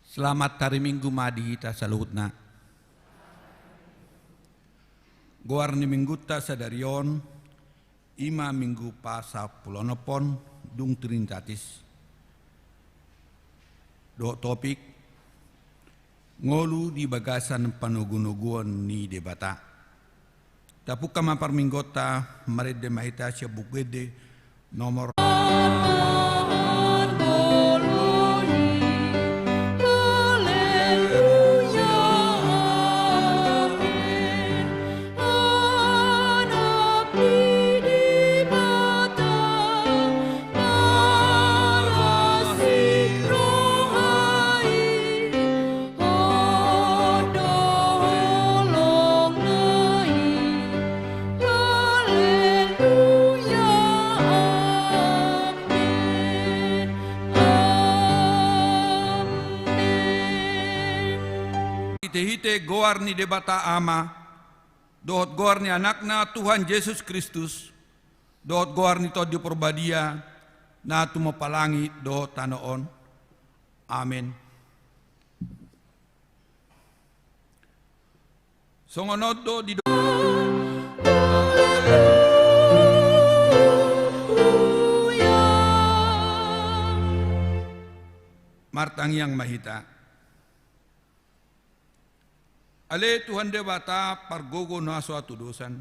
Selamat hari Minggu madi ta saluhutna. Goar ni minggu ta sadarion, ima minggu pa sa pulonopon dung trinitatis. Do topik, ngolu di bagasan panugunuguan ni debata. Tapuka maparminggota marede mahita siya bukede nomor hite goar ni debata ama, dohot goar ni anakna Tuhan Yesus Kristus, dohot goar ni todio porbadia, na tumapalangi dohot tanoon. Amen. Songonodo di Martang yang mahita. Ale Tuhan debata pargogo na suatu dosan.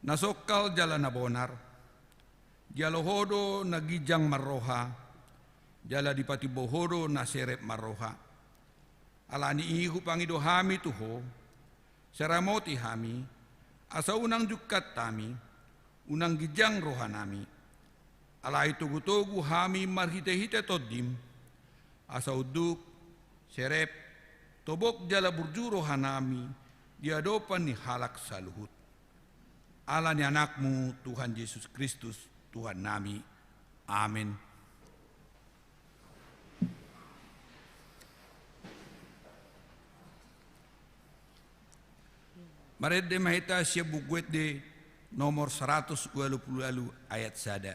Nasokal jalan na bonar. Jalohodo nagijang marroha. Jala dipati bohodo na serep marroha. Alani ihu pangido hami tuho. Seramoti hami. Asa unang jukat tami. Unang gijang roha nami. Alai tugu-tugu hami marhite-hite todim. Asa uduk serep tobok jala burjuro hanami diadopan ni halak saluhut. Allah ni anakmu Tuhan Yesus Kristus Tuhan nami. Amin. Marede mahita siya bukwet de nomor 120 ayat sada.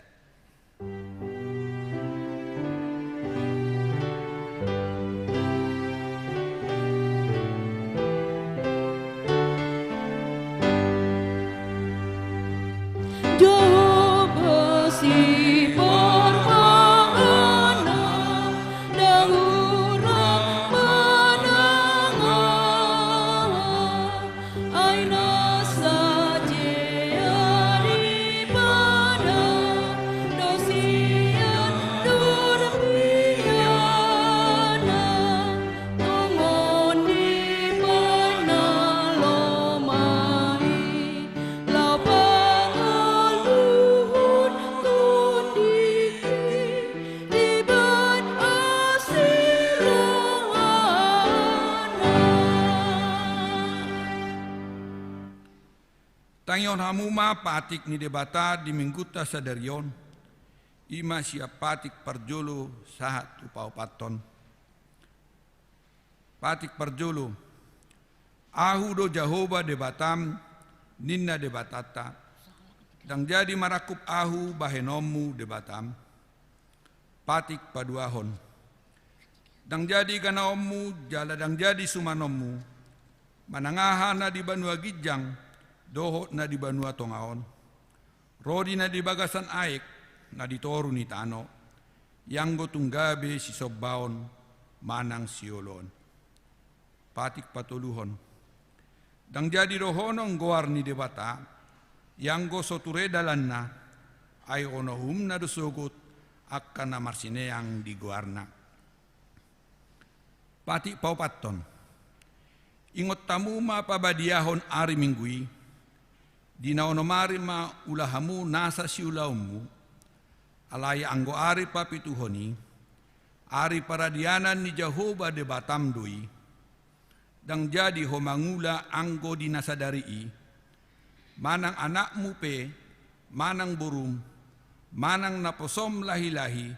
Tangyon hamuma patik ni debata di mingguta sadarion. Ima siya patik parjolo sahat upau paton. Patik parjolo. Ahu do Jehovah debatam ninna debatata. Dang jadi marakup ahu bahenomu debatam. Patik paduahon. Dang jadi ganaomu jala dang jadi sumanomu. Manangaha na di banua gijang. Dohot na di banua tongaon, rodi na di bagasan aek na di toru ni tano, yanggo tunggabe si sobbaon manang siolon. Patik patuluhon. Dang jadi rohonong goar ni debata, yanggo soture dalan na, ay onohum na dosogot akan na marsineang di goarna. Patik paupaton. Ingot tamu ma pabadiahon ari minggui, di naonomari ma ulahamu nasa si ulaumu, alaya anggo ari papituhoni, ari paradianan ni Jehovah de batamdui, dang jadi homangula anggo di nasadari, manang anakmu pe, manang burum, manang naposom lahi-lahi,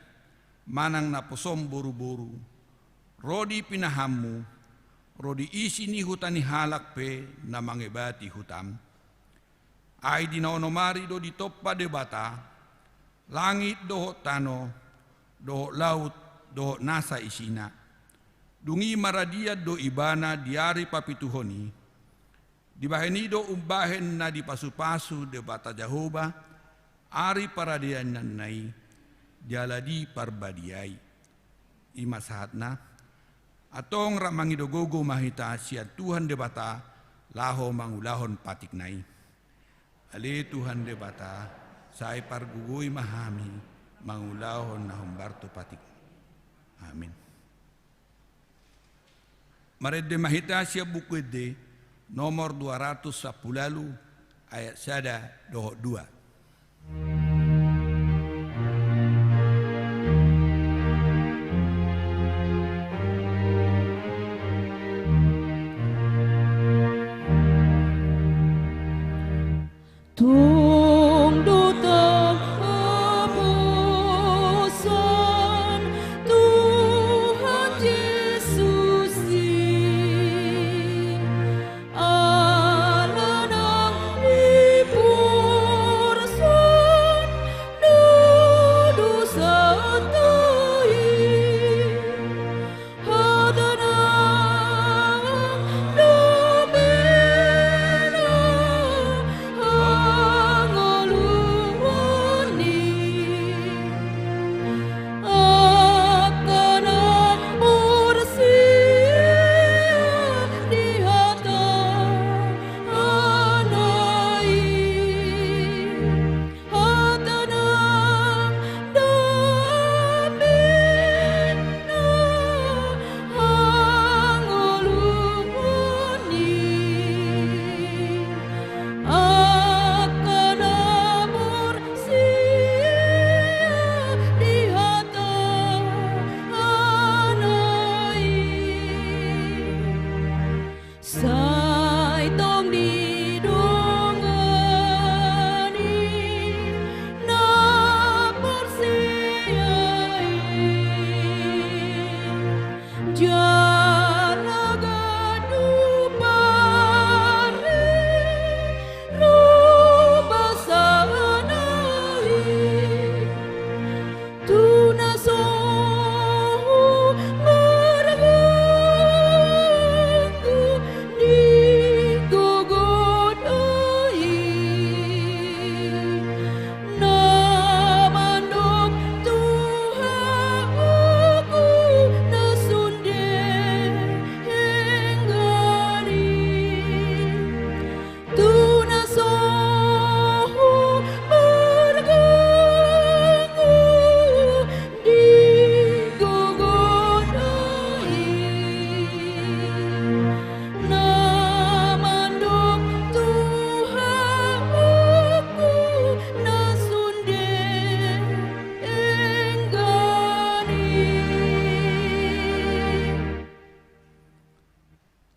manang naposom boru-boru, rodi pinahamu, rodi isi ni hutani halak pe na mangebati hutam. Ay di naonomari do di toppa debata, langit doho tano, doho laut, doho nasa isina. Dungi maradia do ibana diari papituhoni, dibahenido umbahen na di pasu-pasu de bata Jahoba, ari paradian nanai, jaladi parbadiai. Ima sahatna, atong ramangido gogo mahita sia Tuhan de bata, laho mangulahon patik nai. Ale Tuhan de bata, sai pargugui mahami, mangulahon na humbarto patik. Amin. Marede mahita sia buku de nomor 210 ayat 1-2.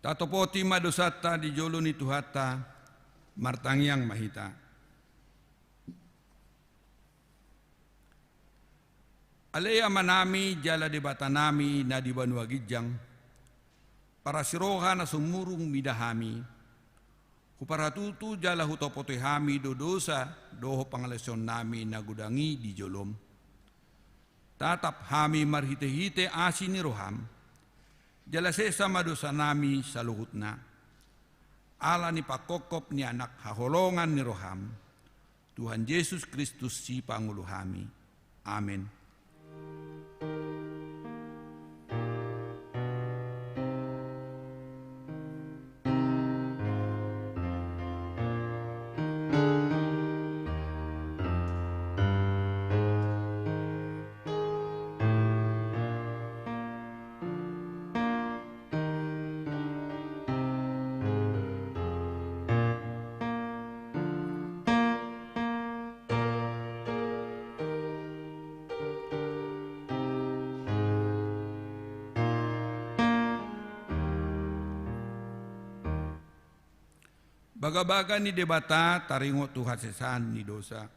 Tatopoti madosata di joloni tuhata martangiang mahita. Alea manami jala di batanami na di banua gijang, para siroha na sumurung midahami, huparatutu jala hutopotehami do dosa doho pangaleson nami na gudangi di jolom. Tatap hami marhite-hite asini roham, jala sesa madosa nami sa luhut na. Ala ni pakokop ni anak haholongan ni roham, Tuhan Yesus Kristus si panguluhami. Amin. Baga-baga ni debata taringo Tuhan sesan ni dosa.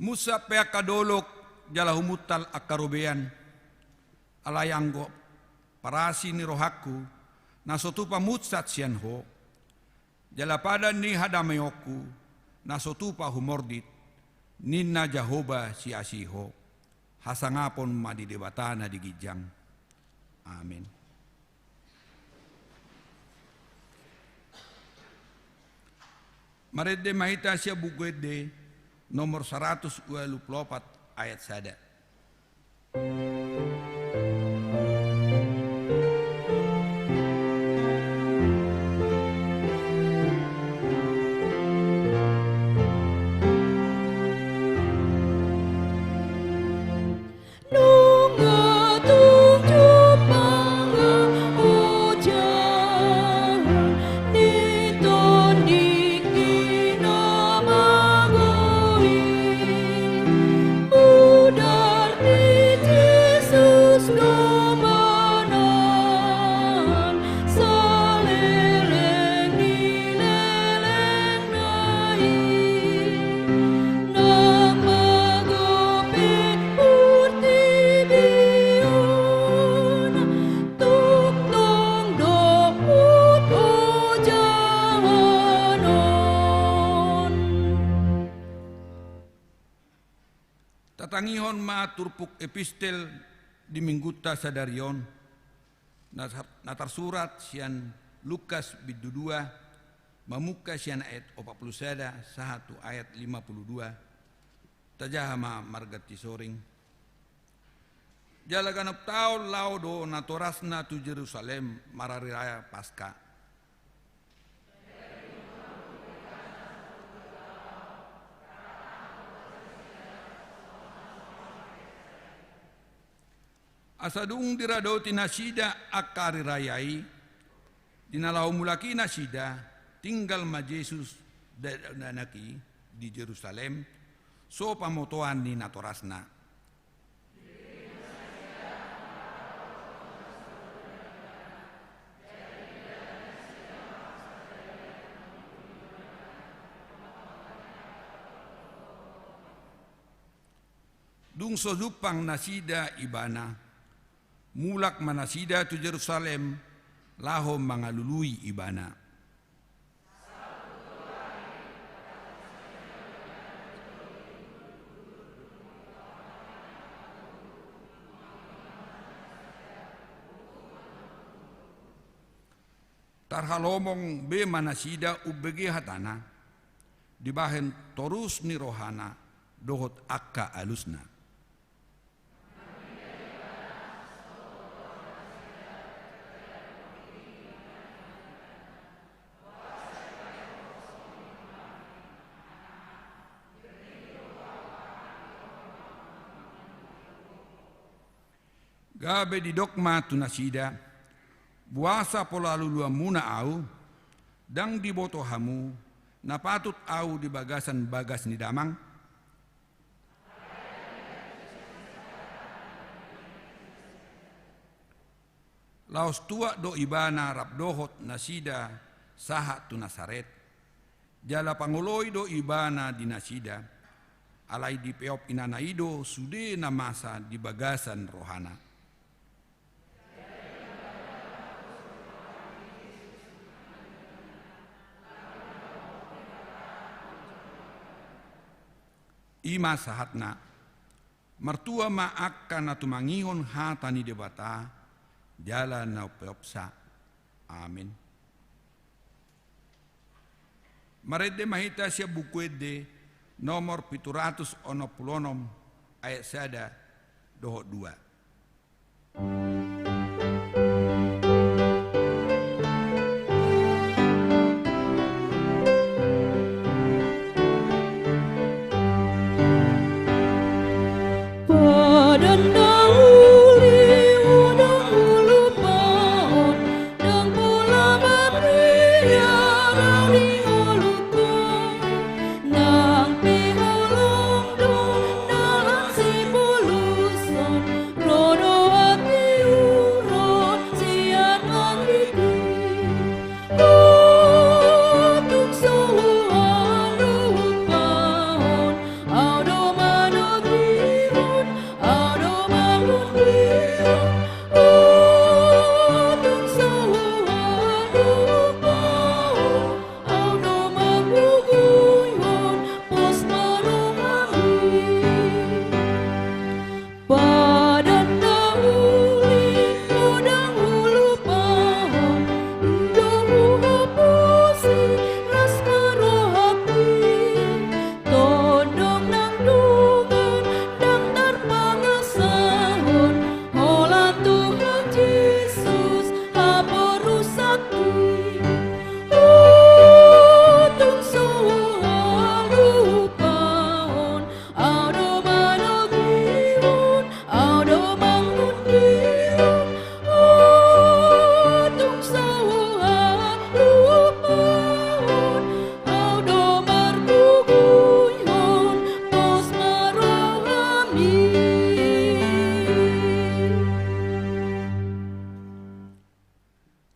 Musa pea kadolok jala humutal akarubean alayanggo parasi ni rohaku nasotupa mutsat sianho jala pada ni hadameoku nasotupa humordit ninna Jahoba si asiho, hasangapon madi debatana di gijang. Amin. Maredde mahita siya bukwede nomor 124 ayat sada. Tatangihon ma turpuk epistel di mingguta sadarion natar surat sian Lukas bidu 2 mamuka sian ayat 41 sahatu ayat 52 tajahama margati soring jala ganap taon laudo natorasna tu Jerusalem marari raya Paskah. Asadung diradoti nasida akari rayai dinalau mulaki nasida tinggal ma Yesus danaki di Jerusalem so pamotoan ni natorasna. Dung sodupang nasida ibana mulak manasida tu Jerusalem lahom mangalului ibana. Tarhalomong be manasida ubege hatana dibahen torus ni rohana dohot akka alusna. Gabe di dokma tunasida buasa pola lulua muna au dang di boto hamu napatut au di bagasan bagas ni damang laos tua do ibana rap dohot nasida saha tu Nasaret jala pangoloi do ibana di nasida alai di peop inanaido sude namasa di bagasan rohana. Ima sahatna mertua ma akan natumangihon hatani debata jalan na peopsa. Amin. Maredde mahita siya bukwede nomor 766 ayat sada dohot 2. Rodo hati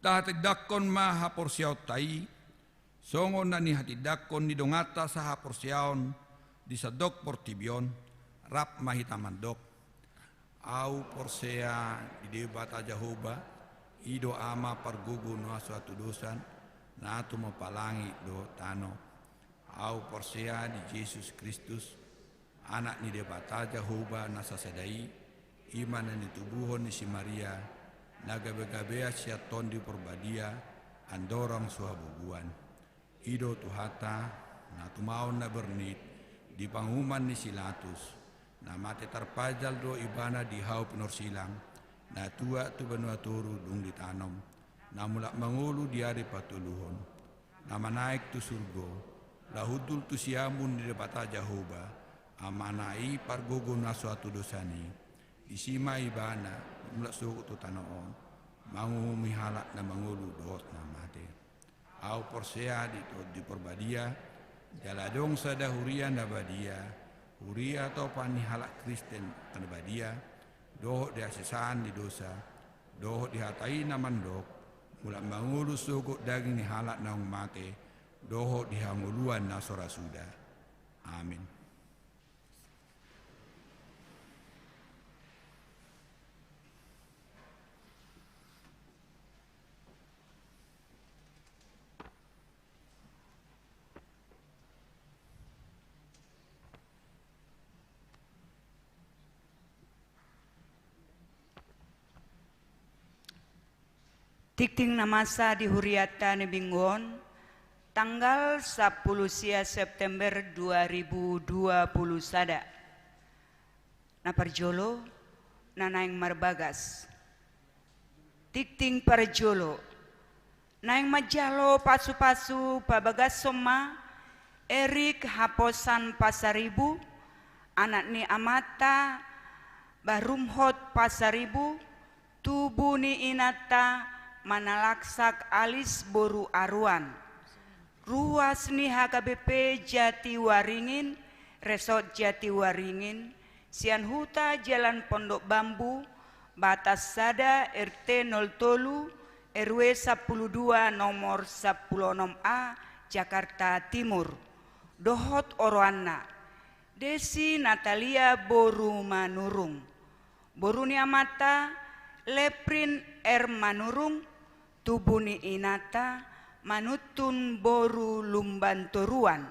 Tahatidakon ma haporsiaw tai, songon na ni hatidakon ni dongata sa haporsiaon di sadok portibion, rap mahitamandok. Au porsea di debata Jehovah, ido ama pargugu no suatu dosan, na atu mapalangi do tano. Au porsea di Yesus Kristus, anak ni debata Jehovah nasasedai, iman ni tubuhon ni si Maria, nagabe-gabea siaton di perbadia, andorang suhabuguan. Ido tuhata, na tumaon na bernit, di panghuman ni silatus, na mate tarpajal do ibana di hau penor silang, na tua tu benua turu dung ditanom, na mulak mangulu di hari patuluhon, na manaik tu surgo, lahudul tu siamun di debata Jehovah, amanai pargogo na suatu dosani, isima ibana, mulak suku tu tanoon, mangumi halak na mangulu doot na mate. Au porsea di perbadia, jaladong sada hurian na badia, huria atau pani halak Kristen kan badia, dohok di asesaan di dosa, dohok di hatai na mandok, mulak mangulu suku daging ni halak na mate, dohok di hanguluan na sorasuda. Amin. Tikting namasa di Huriata ni Bingon, tanggal 10 September 2020 sada. Na parjolo, nanaing marbagas. Tikting parjolo, naing majalo pasu-pasu pabagas soma, Erik Haposan Pasaribu, anak ni Amata, Barumhot Pasaribu, tubuh ni Inata, manalaksak alis boru aruan, ruas ni HKBP Jatiwaringin, Resort Jatiwaringin, Sian Huta Jalan Pondok Bambu, Batas Sada RT 03 RW 12 nomor 16A Jakarta Timur, Dohot Oroana, Desi Natalia Boru Manurung, Boru ni Amata, Leprin Manurung, Tubuni Inata, Manutun Boru Lumbantoruan,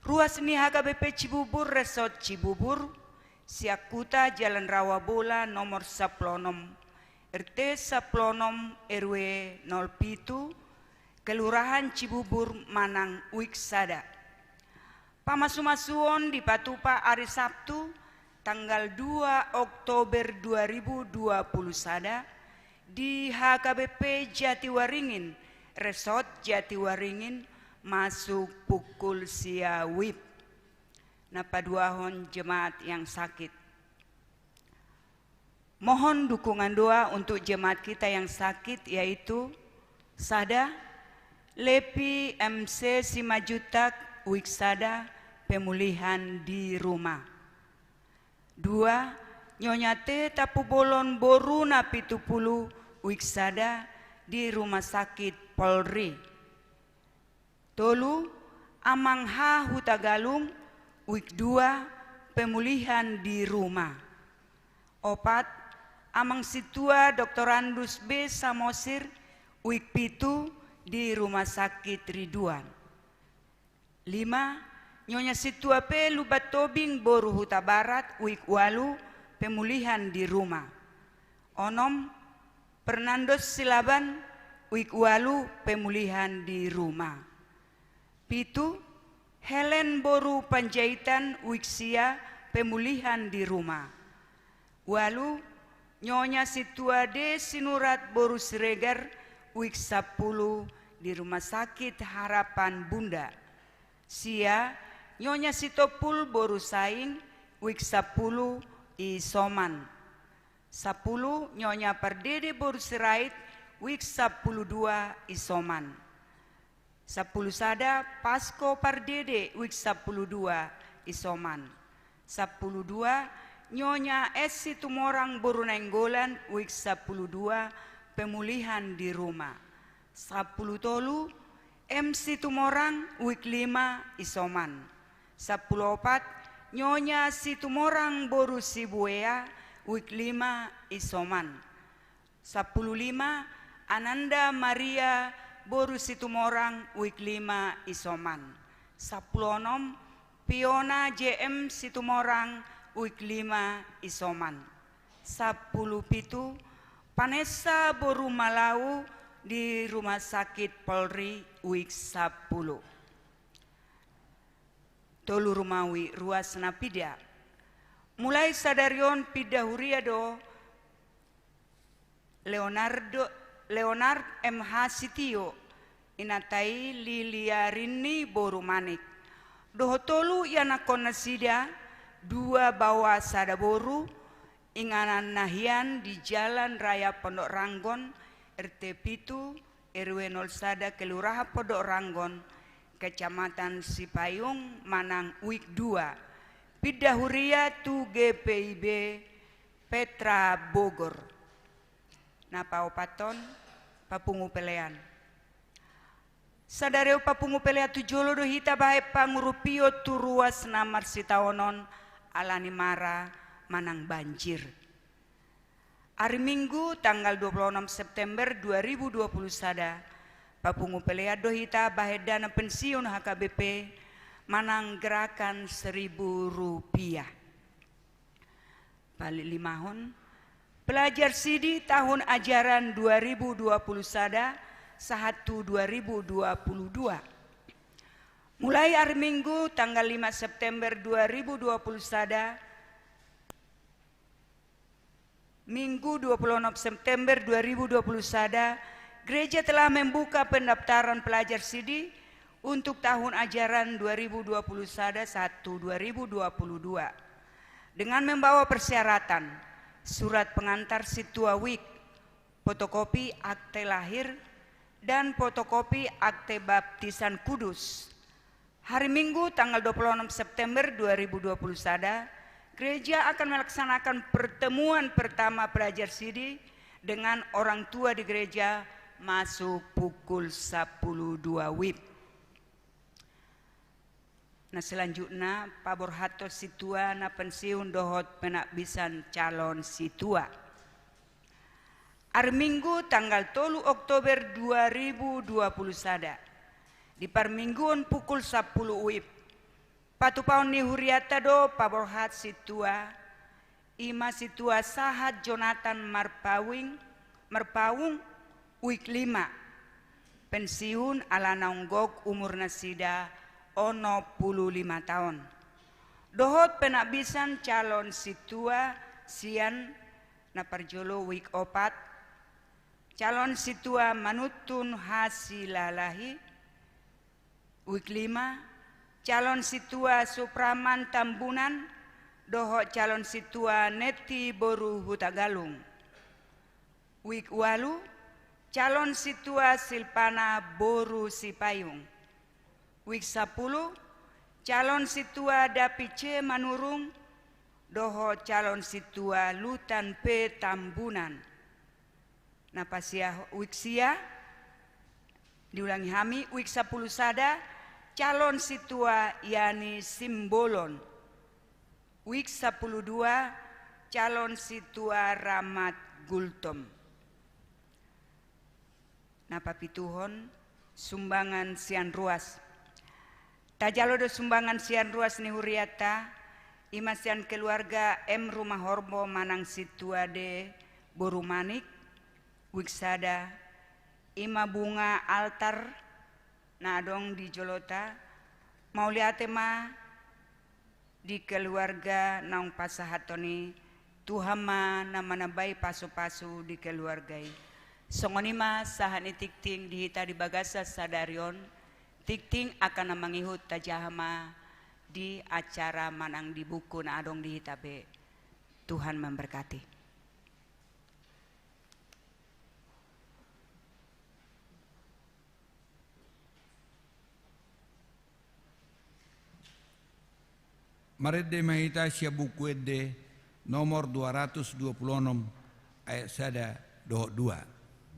ruas ni HKBP Cibubur Resort Cibubur, Siakuta Jalan Rawabola nomor 16 RT 16 RW 07 Kelurahan Cibubur Manang Wiksada. Pamasu-masuon di Patupa hari Sabtu tanggal 2 Oktober 2020 sada di HKBP Jatiwaringin, Resort Jatiwaringin, masuk pukul siawib. Napaduahon jemaat yang sakit. Mohon dukungan doa untuk jemaat kita yang sakit, yaitu Sada, Lepi MC Simajutak, Wiksada, pemulihan di rumah. 2. Nyonya T Tapu Bolon Boru Napitupulu, Wiksada, di Rumah Sakit Polri. Tolu, Amang H Hutagalung, Wik 2, pemulihan di rumah. 4. Amang Situa Dr. Andus B Samosir, Wik Pitu, di Rumah Sakit Ridwan. 5. Nyonya Situa P Lubatobing Boru Huta Barat, Wik Walu, pemulihan di rumah. 6. Fernandos Silaban, Wik Walu, pemulihan di rumah. 7. Helen Boru Panjaitan, Wiksia, pemulihan di rumah. 8. Nyonya Situa D Sinurat Boru Siregar, Wik 10, di Rumah Sakit Harapan Bunda. Sia Nyonya Sitopul Boru Saing, Wik 10, isoman. 10. Nyonya Pardede Boru Sirait, Wik 12, isoman. 10 sada Pasko Pardede, Wik 12, isoman. 12. Nyonya S Situmorang Boru Nainggolan, Wik 12, pemulihan di rumah. 10 tolu MC Tumorang wik 5 isoman. 10 opat Nyonya Situmorang boru Sibuea wik 5 isoman. 10.5 Ananda Maria boru Situmorang wik 5 isoman. 10.6 Piona JM Situmorang wik 5 isoman. 10.7 Vanessa boru Malau di Rumah Sakit Polri wik 10. Tolu rumawi ruas napida. Mulai sadarion pida huriado Leonard MH Sitio inatai Liliarini boru manik. Doho tolu yana konasida 2 bawa sada boru inganan nahian di Jalan Raya Pondok Ranggon RT Pitu RW 01 Kelurahan Pondok Ranggon Kecamatan Sipayung Manang wik 2 Pida Huria tu GPIB Petra Bogor. Napa opaton papungu pelean. Sadareo papungu pelea tu jolo do hita bae pangurupio tu ruas namar sitaonon alani mara manang banjir. Hari Minggu tanggal 26 September 2020 sada papungu pelea do hita bae dana pensiun HKBP manang gerakan Rp1.000. Balik 5 hon pelajar sidi tahun ajaran 2020 sada 2022. Mulai hari Minggu tanggal 5 September 2020 sada Minggu 26 September 2020 sada gereja telah membuka pendaftaran pelajar sidi untuk tahun ajaran 2020 sada 2022 dengan membawa persyaratan surat pengantar situa wik, fotokopi akte lahir dan fotokopi akte baptisan kudus. Hari Minggu tanggal 26 September 2020 sada gereja akan melaksanakan pertemuan pertama pelajar sidi dengan orang tua di gereja masuk pukul 10.02 WIB. Nah selanjutnya pabor hato situa na pensiun dohot penak bisan calon situa. Hari Minggu tanggal 3 Oktober 2020 sada di parmingguan pukul 10 WIB. Patu paun ni huriata do pabor hat situa ima situa sahat Jonathan Marpawung wik 5 pensiun ala naunggok umur nasida 55 tahun. Dohot penabisan calon situa sian na parjolo wik 4 calon situa manutun hasilalahi wik 5 calon situa Supraman Tambunan doho calon situa Neti Boru Hutagalung wik 8 calon situa Silpana Boru Sipayung wik 10 calon situa Dapice Manurung doho calon situa Lutan P Tambunan napasia wik sia diulangi hami wik 10 sada calon situa Yani Simbolon wik 12 calon situa Ramat Gultom. Napa pituhon sumbangan sian ruas tajalo do sumbangan sian ruas ni huriata imasian keluarga M Rumah Horbo Manang situa de Boru Manik wik sada ima bunga altar nadong di Jolota mau lihat ma di keluarga naung pasahatoni tuhama nama nabai pasu-pasu di keluargai songonima sahani tikting dihita di bagasa sadarion tikting akan mangihut tajahama di acara manang di buku na adong dihita be. Tuhan memberkati. Marede mahita sia buku ede nomor 226 ayat sada doh 2.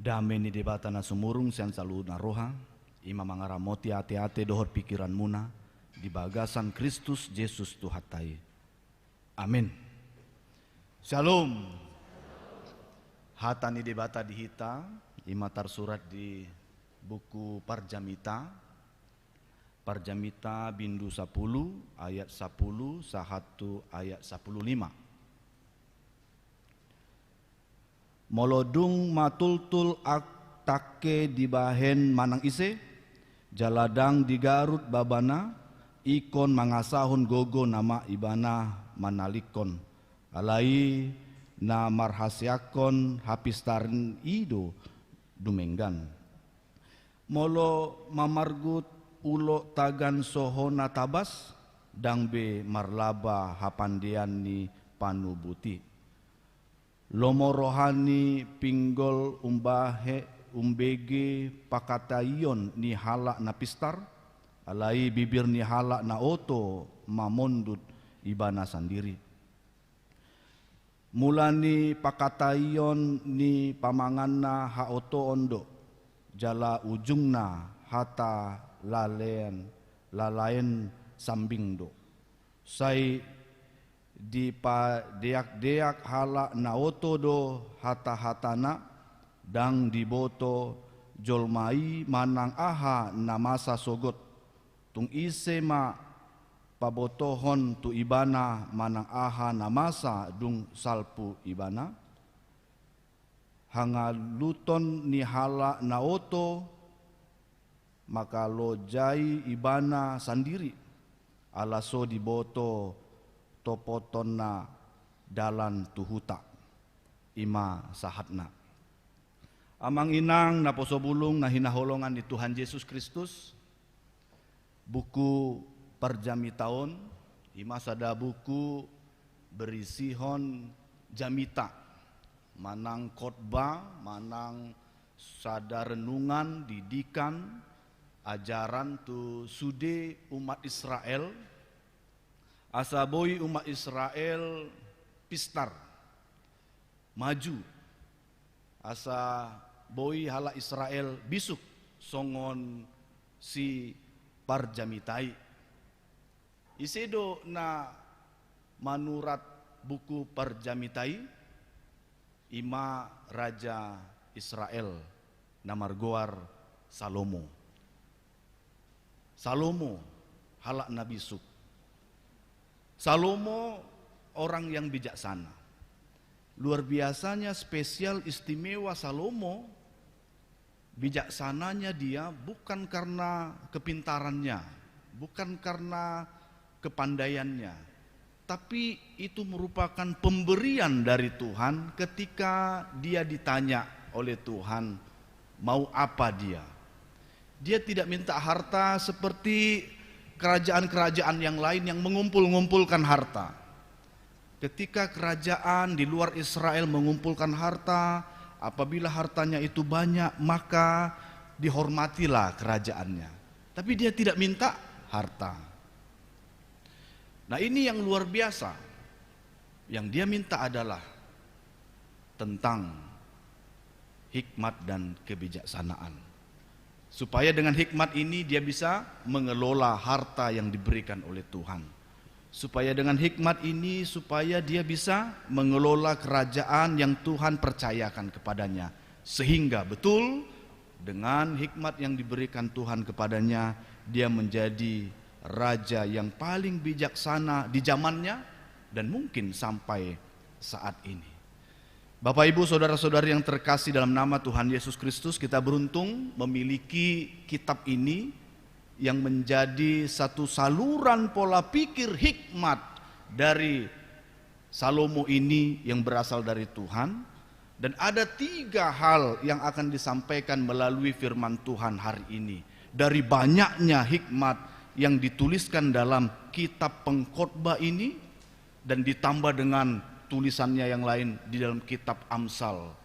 Dameni debata na sumurung sian salu na roha, ima mangaramoti ate-ate dohor pikiran muna, di bagasan Kristus Yesus Tuhatai. Amin. Shalom. Hatani debata dihita, ima tarsurat di buku Parjamita, Parjamita bindu 10 ayat 10 sahatu ayat 15. Molodung matultul aktake dibahen manang ise, jaladang digarut babana, ikon mangasahun gogo nama ibana manalikon, alai na marhasyakon hapistarin ido dumenggan. Molo mamargut ulo tagan sohona tabas, dangbe marlaba hapandian ni panubuti. Lomo rohani pinggol umbege pakatayon ni halak na pistar, alai bibir ni halak na oto mamondut ibana sendiri. Mulani pakatayon ni pamanganna ha oto ondo, jala ujungna hata lalayan sambingdo. Sai di pa deak-deak halak na oto do hata-hatana dang diboto jolmai manang aha na masa sogot tung ise ma pabotohon tu ibana manang aha na masa dung salpu ibana hangaluton ni halak na oto maka lojai ibana sendiri alaso diboto topoton na dalan tuhuta ima sahatna. Amang inang na posobulong na hinaholongan ni Tuhan Yesus Kristus, buku Parjamitaon, ima sada buku berisihon jamita, manang khotbah, manang sada renungan, didikan, ajaran tu sude umat Israel, asa boi umat Israel pistar, maju, asa boi hala Israel bisuk songon si parjamitai. Isedo na manurat buku parjamitai ima raja Israel namargoar Salomo. Salomo halak Nabi Suk. Salomo orang yang bijaksana. Luar biasanya spesial istimewa Salomo, bijaksananya dia bukan karena kepintarannya, bukan karena kepandaiannya, tapi itu merupakan pemberian dari Tuhan ketika dia ditanya oleh Tuhan mau apa dia. Dia tidak minta harta seperti kerajaan-kerajaan yang lain yang mengumpul-ngumpulkan harta. Ketika kerajaan di luar Israel mengumpulkan harta, apabila hartanya itu banyak maka dihormatilah kerajaannya. Tapi dia tidak minta harta. Nah, ini yang luar biasa. Yang dia minta adalah tentang hikmat dan kebijaksanaan. Supaya dengan hikmat ini dia bisa mengelola harta yang diberikan oleh Tuhan. Supaya dengan hikmat ini supaya dia bisa mengelola kerajaan yang Tuhan percayakan kepadanya. Sehingga betul dengan hikmat yang diberikan Tuhan kepadanya, dia menjadi raja yang paling bijaksana di zamannya dan mungkin sampai saat ini. Bapak Ibu saudara-saudari yang terkasih dalam nama Tuhan Yesus Kristus, kita beruntung memiliki kitab ini yang menjadi satu saluran pola pikir hikmat dari Salomo ini yang berasal dari Tuhan. Dan ada 3 hal yang akan disampaikan melalui firman Tuhan hari ini. Dari banyaknya hikmat yang dituliskan dalam kitab pengkhotbah ini dan ditambah dengan tulisannya yang lain di dalam kitab Amsal.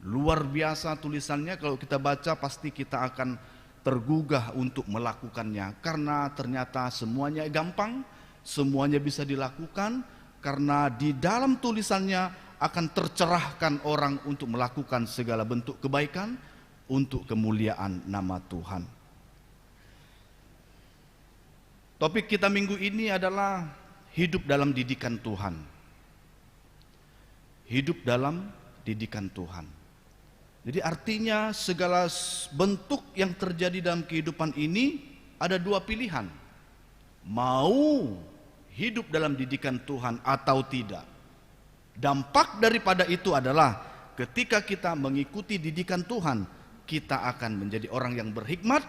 Luar biasa tulisannya, kalau kita baca pasti kita akan tergugah untuk melakukannya, karena ternyata semuanya gampang, semuanya bisa dilakukan, karena di dalam tulisannya akan tercerahkan orang untuk melakukan segala bentuk kebaikan untuk kemuliaan nama Tuhan. Topik kita minggu ini adalah hidup dalam didikan Tuhan. Hidup dalam didikan Tuhan. Jadi artinya segala bentuk yang terjadi dalam kehidupan ini ada 2 pilihan. Mau hidup dalam didikan Tuhan atau tidak. Dampak daripada itu adalah ketika kita mengikuti didikan Tuhan, kita akan menjadi orang yang berhikmat.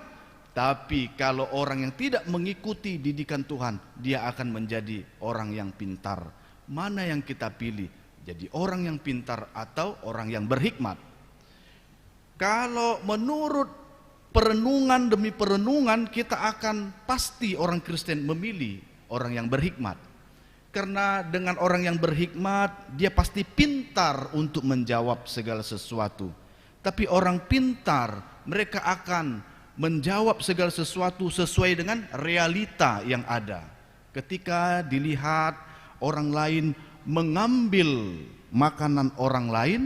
Tapi kalau orang yang tidak mengikuti didikan Tuhan, dia akan menjadi orang yang pintar. Mana yang kita pilih? Jadi orang yang pintar atau orang yang berhikmat? Kalau menurut perenungan demi perenungan, kita akan pasti orang Kristen memilih orang yang berhikmat. Karena dengan orang yang berhikmat, dia pasti pintar untuk menjawab segala sesuatu. Tapi orang pintar, mereka akan menjawab segala sesuatu sesuai dengan realita yang ada. Ketika dilihat orang lain mengambil makanan orang lain,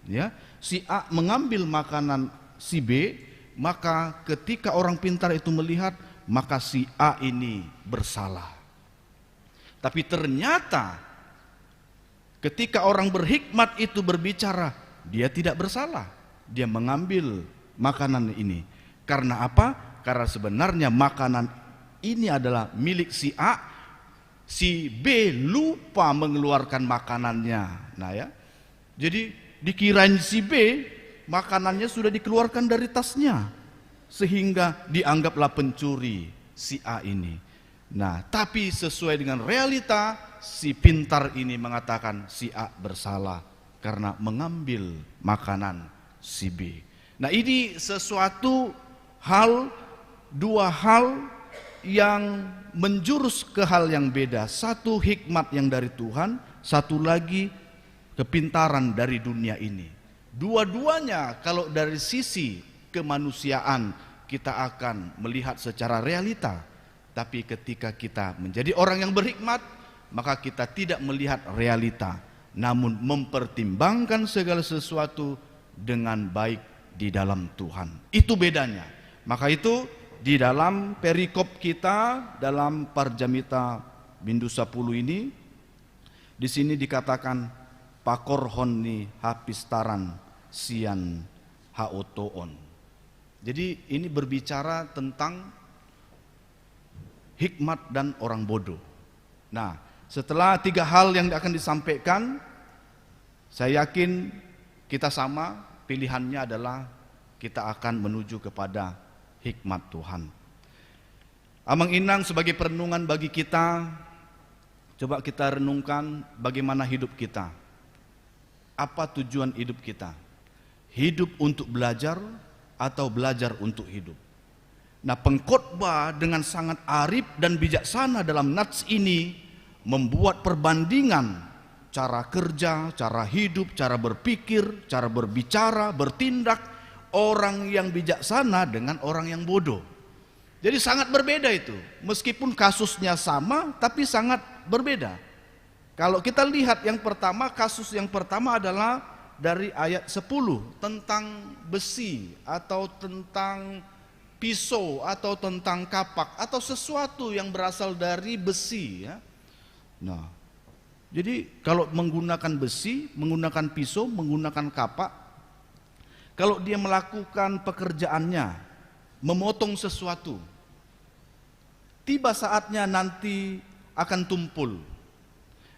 ya, si A mengambil makanan si B, maka ketika orang pintar itu melihat, maka si A ini bersalah. Tapi ternyata ketika orang berhikmat itu berbicara, dia tidak bersalah. Dia mengambil makanan ini. Karena apa? Karena sebenarnya makanan ini adalah milik si A. Si B lupa mengeluarkan makanannya. Nah ya, jadi dikirain si B makanannya sudah dikeluarkan dari tasnya, sehingga dianggaplah pencuri si A ini. Nah, tapi sesuai dengan realita, si pintar ini mengatakan si A bersalah karena mengambil makanan si B. Nah, ini sesuatu hal, 2 hal yang menjurus ke hal yang beda. Satu hikmat yang dari Tuhan, satu lagi kepintaran dari dunia ini. Dua-duanya kalau dari sisi kemanusiaan kita akan melihat secara realita. Tapi ketika kita menjadi orang yang berhikmat, maka kita tidak melihat realita, namun mempertimbangkan segala sesuatu dengan baik di dalam Tuhan. Itu bedanya. Maka itu di dalam perikop kita dalam Parjamita Bindu 10 ini, di sini dikatakan pakor honni hapistaran sian haotoon. Jadi ini berbicara tentang hikmat dan orang bodoh. Nah, setelah 3 hal yang akan disampaikan, saya yakin kita sama, pilihannya adalah kita akan menuju kepada hikmat Tuhan. Amang Inang sebagai perenungan bagi kita, coba kita renungkan bagaimana hidup kita. Apa tujuan hidup kita? Hidup untuk belajar atau belajar untuk hidup? Nah, pengkhotbah dengan sangat arif dan bijaksana dalam nats ini membuat perbandingan cara kerja, cara hidup, cara berpikir, cara berbicara, bertindak orang yang bijaksana dengan orang yang bodoh. Jadi sangat berbeda itu. Meskipun kasusnya sama, tapi sangat berbeda. Kalau kita lihat yang pertama, kasus yang pertama adalah dari ayat 10 tentang besi atau tentang pisau atau tentang kapak atau sesuatu yang berasal dari besi, ya. Nah, jadi kalau menggunakan besi, menggunakan pisau, menggunakan kapak, kalau dia melakukan pekerjaannya, memotong sesuatu, tiba saatnya nanti akan tumpul.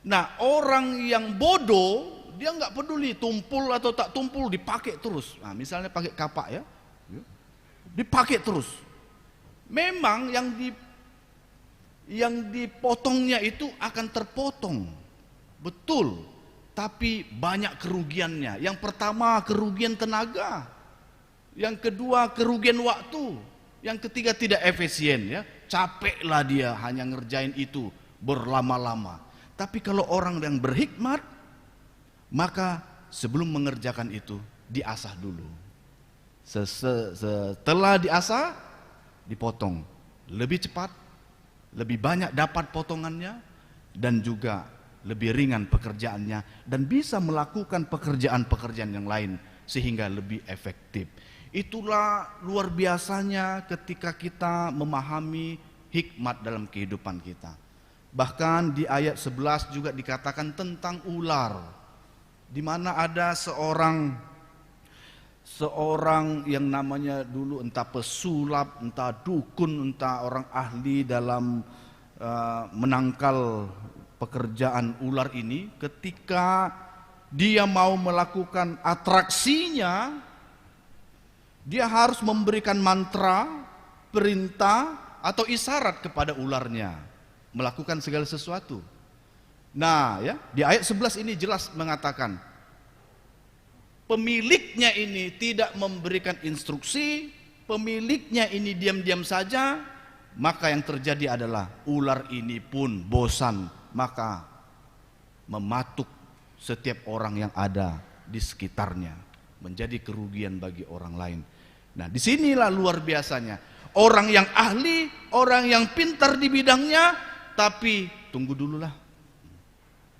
Nah, orang yang bodoh, dia nggak peduli tumpul atau tak tumpul, dipakai terus. Nah, misalnya pakai kapak, ya, dipakai terus. Memang yang dipotongnya itu akan terpotong, betul, tapi banyak kerugiannya. Yang pertama kerugian tenaga, yang kedua kerugian waktu, yang ketiga tidak efisien, ya. Capeklah dia hanya ngerjain itu berlama-lama. Tapi kalau orang yang berhikmat, maka sebelum mengerjakan itu diasah dulu. Setelah diasah, dipotong lebih cepat, lebih banyak dapat potongannya, dan juga lebih ringan pekerjaannya, dan bisa melakukan pekerjaan-pekerjaan yang lain sehingga lebih efektif. Itulah luar biasanya ketika kita memahami hikmat dalam kehidupan kita. Bahkan di ayat 11 juga dikatakan tentang ular, di mana ada seorang yang namanya dulu entah pesulap, entah dukun, entah orang ahli dalam menangkal pekerjaan ular ini. Ketika dia mau melakukan atraksinya, dia harus memberikan mantra, perintah atau isyarat kepada ularnya melakukan segala sesuatu. Nah, ya, di ayat 11 ini jelas mengatakan pemiliknya ini tidak memberikan instruksi, pemiliknya ini diam-diam saja, maka yang terjadi adalah ular ini pun bosan, maka mematuk setiap orang yang ada di sekitarnya, menjadi kerugian bagi orang lain. Nah, disinilah luar biasanya orang yang ahli, orang yang pintar di bidangnya, tapi tunggu dululah,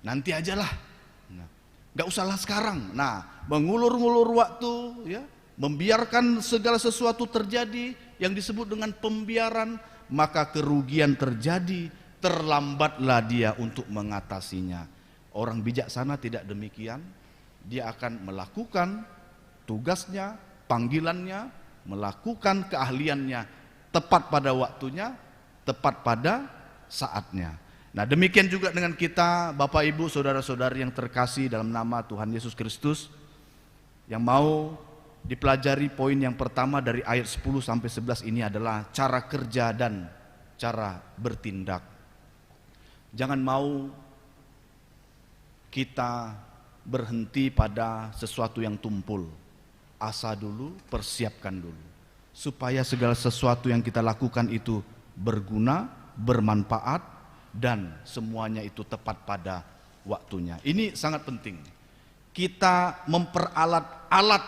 nanti ajalah, nggak usahlah sekarang. Nah, mengulur-ngulur waktu, ya, membiarkan segala sesuatu terjadi yang disebut dengan pembiaran, maka kerugian terjadi, terlambatlah dia untuk mengatasinya. Orang bijaksana tidak demikian, dia akan melakukan tugasnya, panggilannya, melakukan keahliannya tepat pada waktunya, tepat pada saatnya. Nah, demikian juga dengan kita, Bapak Ibu, saudara-saudari yang terkasih dalam nama Tuhan Yesus Kristus, yang mau dipelajari poin yang pertama dari ayat 10 sampai 11 ini adalah cara kerja dan cara bertindak. Jangan mau kita berhenti pada sesuatu yang tumpul. Asah dulu, persiapkan dulu, supaya segala sesuatu yang kita lakukan itu berguna, bermanfaat, dan semuanya itu tepat pada waktunya. Ini sangat penting. kita memperalat alat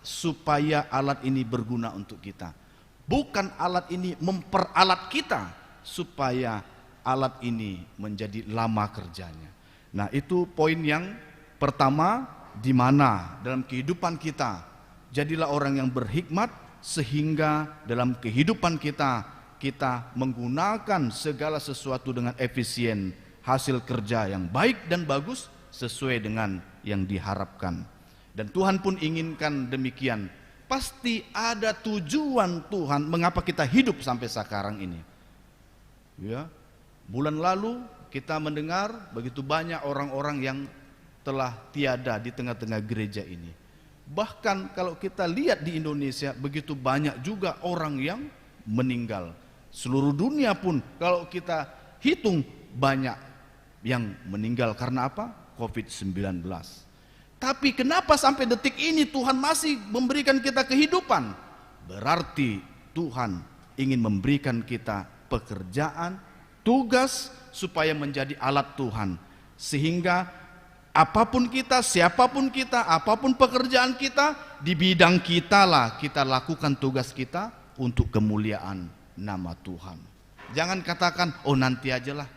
supaya alat ini berguna untuk kita. Bukan alat ini memperalat kita supaya alat ini menjadi lama kerjanya. Nah, itu poin yang pertama, di mana dalam kehidupan kita jadilah orang yang berhikmat, sehingga dalam kehidupan kita menggunakan segala sesuatu dengan efisien, hasil kerja yang baik dan bagus sesuai dengan yang diharapkan. Dan Tuhan pun inginkan demikian. Pasti ada tujuan Tuhan mengapa kita hidup sampai sekarang ini. Ya, bulan lalu kita mendengar begitu banyak orang-orang yang telah tiada di tengah-tengah gereja ini. Bahkan kalau kita lihat di Indonesia, begitu banyak juga orang yang meninggal. Seluruh dunia pun kalau kita hitung banyak yang meninggal karena apa? COVID-19. Tapi kenapa sampai detik ini Tuhan masih memberikan kita kehidupan? Berarti Tuhan ingin memberikan kita pekerjaan, tugas supaya menjadi alat Tuhan. Sehingga apapun kita, siapapun kita, apapun pekerjaan kita, di bidang kita lah kita lakukan tugas kita untuk kemuliaan nama Tuhan. Jangan katakan, oh nanti aja lah,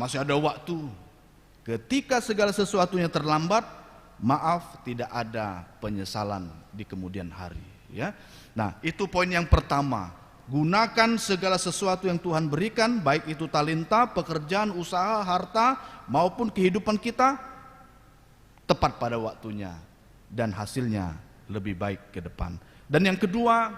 masih ada waktu. Ketika segala sesuatunya terlambat, maaf, tidak ada penyesalan di kemudian hari. Ya, nah itu poin yang pertama. Gunakan segala sesuatu yang Tuhan berikan, baik itu talenta, pekerjaan, usaha, harta, maupun kehidupan kita, tepat pada waktunya dan hasilnya lebih baik ke depan. Dan yang kedua,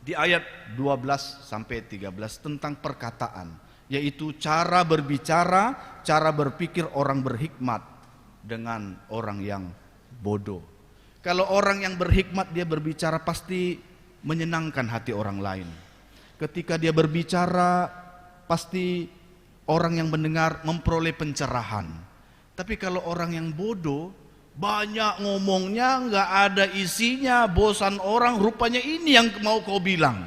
di ayat 12 sampai 13 tentang perkataan, yaitu cara berbicara, cara berpikir orang berhikmat dengan orang yang bodoh. Kalau orang yang berhikmat dia berbicara pasti menyenangkan hati orang lain. Ketika dia berbicara pasti orang yang mendengar memperoleh pencerahan. Tapi kalau orang yang bodoh, banyak ngomongnya, nggak ada isinya, bosan orang, rupanya ini yang mau kau bilang.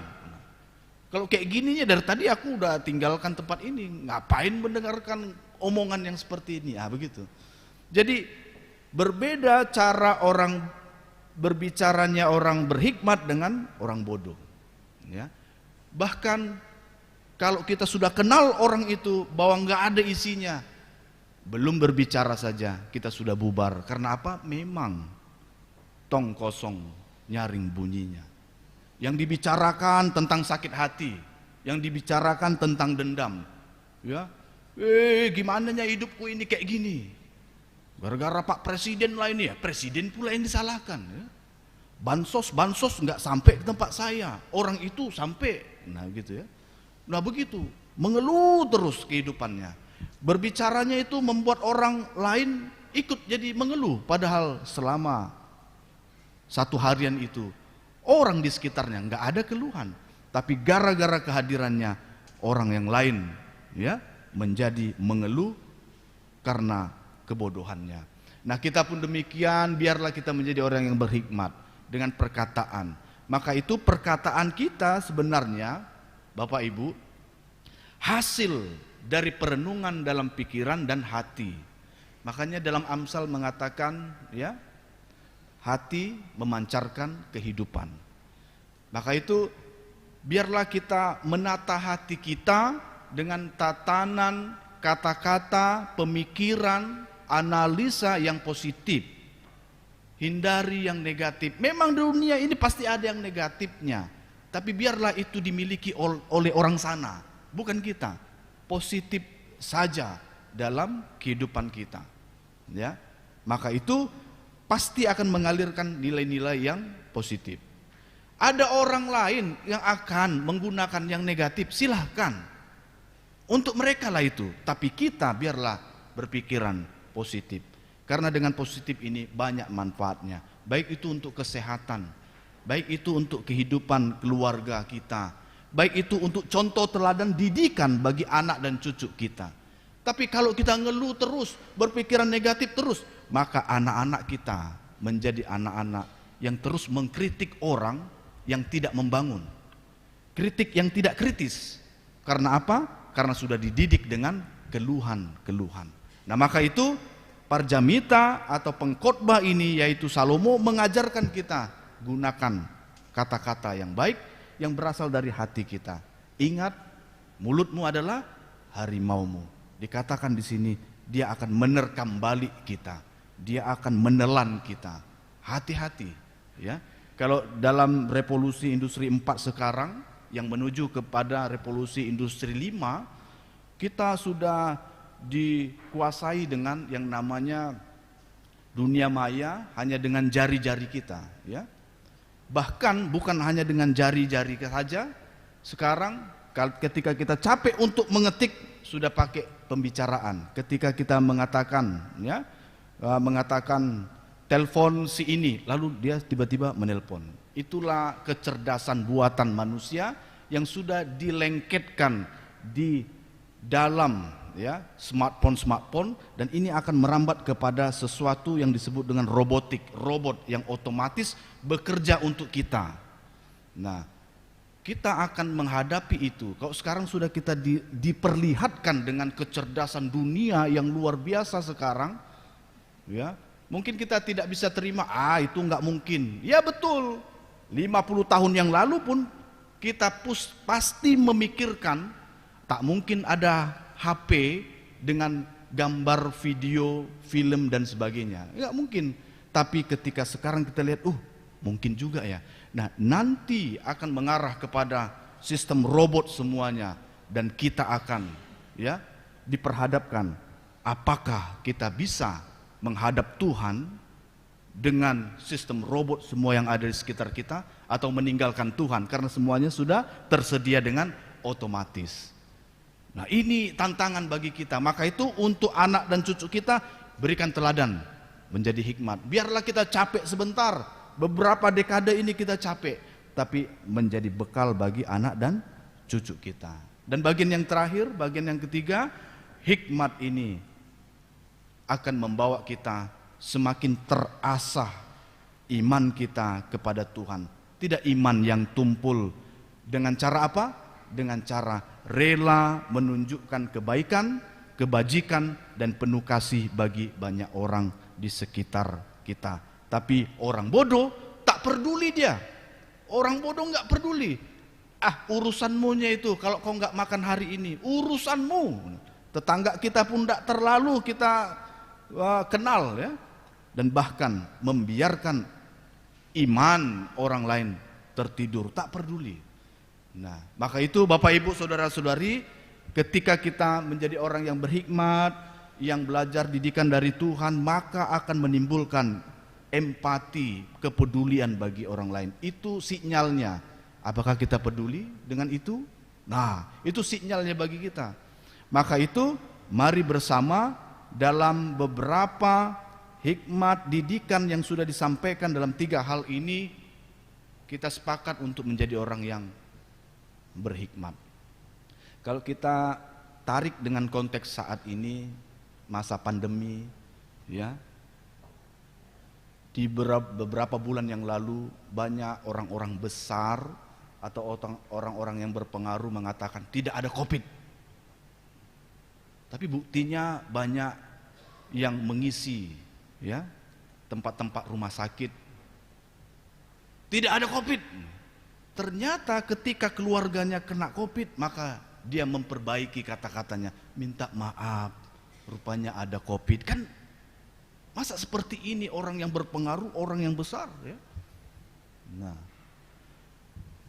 Kalau kayak gininya dari tadi aku udah tinggalkan tempat ini, ngapain mendengarkan omongan yang seperti ini? Begitu. Jadi berbeda cara orang berbicaranya orang berhikmat dengan orang bodoh. Ya. Bahkan kalau kita sudah kenal orang itu bahwa nggak ada isinya, belum berbicara saja kita sudah bubar. Karena apa? Memang tong kosong nyaring bunyinya. Yang dibicarakan tentang sakit hati, yang dibicarakan tentang dendam. Ya, gimana nya hidupku ini kayak gini? Gara-gara Pak Presiden lah ini ya, Presiden pula yang disalahkan. Ya. Bansos nggak sampai ke tempat saya, orang itu sampai, nah gitu ya. Nah begitu, mengeluh terus kehidupannya. Berbicaranya itu membuat orang lain ikut jadi mengeluh, padahal selama satu harian itu orang di sekitarnya nggak ada keluhan, tapi gara-gara kehadirannya orang yang lain ya menjadi mengeluh karena kebodohannya. Nah kita pun demikian, biarlah kita menjadi orang yang berhikmat dengan perkataan. Maka itu perkataan kita sebenarnya Bapak Ibu hasil dari perenungan dalam pikiran dan hati. Makanya dalam Amsal mengatakan ya, hati memancarkan kehidupan. Maka itu biarlah kita menata hati kita dengan tatanan kata-kata, pemikiran, analisa yang positif. Hindari yang negatif. Memang dunia ini pasti ada yang negatifnya, tapi biarlah itu dimiliki oleh orang sana, bukan kita. Positif saja dalam kehidupan kita. Ya. Maka itu pasti akan mengalirkan nilai-nilai yang positif. Ada orang lain yang akan menggunakan yang negatif, silahkan. Untuk mereka lah itu. Tapi kita biarlah berpikiran positif. Karena dengan positif ini banyak manfaatnya. Baik itu untuk kesehatan, baik itu untuk kehidupan keluarga kita, baik itu untuk contoh teladan didikan bagi anak dan cucu kita. Tapi kalau kita ngeluh terus, berpikiran negatif terus, maka anak-anak kita menjadi anak-anak yang terus mengkritik orang yang tidak membangun. Kritik yang tidak kritis. Karena apa? Karena sudah dididik dengan keluhan-keluhan. Nah maka itu Parjamita atau pengkhotbah ini yaitu Salomo mengajarkan kita gunakan kata-kata yang baik yang berasal dari hati kita. Ingat, mulutmu adalah harimaumu. Dikatakan di sini dia akan menerkam balik kita, dia akan menelan kita. Hati-hati, ya. Kalau dalam revolusi industri 4 sekarang yang menuju kepada revolusi industri 5, kita sudah dikuasai dengan yang namanya dunia maya hanya dengan jari-jari kita, ya. Bahkan bukan hanya dengan jari-jari saja. Sekarang ketika kita capek untuk mengetik sudah pakai pembicaraan. Ketika kita mengatakan, ya, mengatakan telepon si ini, lalu dia tiba-tiba menelpon. Itulah kecerdasan buatan manusia yang sudah dilengketkan di dalam, ya, smartphone, dan ini akan merambat kepada sesuatu yang disebut dengan robotik, robot yang otomatis bekerja untuk kita. Nah, kita akan menghadapi itu. Kalau sekarang sudah kita diperlihatkan dengan kecerdasan dunia yang luar biasa sekarang, ya, mungkin kita tidak bisa terima, itu nggak mungkin. Ya betul, 50 tahun yang lalu pun kita pasti memikirkan tak mungkin ada HP dengan gambar, video, film dan sebagainya. Nggak mungkin. Tapi ketika sekarang kita lihat, mungkin juga ya. Nah, nanti akan mengarah kepada sistem robot semuanya, dan kita akan, ya, diperhadapkan apakah kita bisa menghadap Tuhan dengan sistem robot semua yang ada di sekitar kita, atau meninggalkan Tuhan karena semuanya sudah tersedia dengan otomatis. Nah, ini tantangan bagi kita. Maka itu untuk anak dan cucu kita berikan teladan menjadi hikmat. Biarlah kita capek sebentar, beberapa dekade ini kita capek, tapi menjadi bekal bagi anak dan cucu kita. Dan bagian yang terakhir, bagian yang ketiga, hikmat ini akan membawa kita semakin terasah iman kita kepada Tuhan. Tidak iman yang tumpul dengan cara apa? Dengan cara rela menunjukkan kebaikan, kebajikan, dan penuh kasih bagi banyak orang di sekitar kita. Tapi orang bodoh tak peduli dia. Orang bodoh nggak peduli. Urusanmunya itu, kalau kau nggak makan hari ini, urusanmu. Tetangga kita pun tidak terlalu kita kenal, ya. Dan bahkan membiarkan iman orang lain tertidur, tak peduli. Nah, maka itu Bapak Ibu saudara-saudari, ketika kita menjadi orang yang berhikmat, yang belajar didikan dari Tuhan, maka akan menimbulkan empati, kepedulian bagi orang lain. Itu sinyalnya. Apakah kita peduli dengan itu? Nah, itu sinyalnya bagi kita. Maka itu mari bersama dalam beberapa hikmat didikan yang sudah disampaikan dalam 3 hal ini, kita sepakat untuk menjadi orang yang berhikmat. Kalau kita tarik dengan konteks saat ini, masa pandemi, ya, di beberapa bulan yang lalu banyak orang-orang besar atau orang-orang yang berpengaruh mengatakan tidak ada COVID. Tapi buktinya banyak yang mengisi, ya, tempat-tempat rumah sakit. Tidak ada COVID. Ternyata ketika keluarganya kena COVID, maka dia memperbaiki kata-katanya, minta maaf, rupanya ada COVID. Kan masa seperti ini orang yang berpengaruh, orang yang besar, ya. Nah,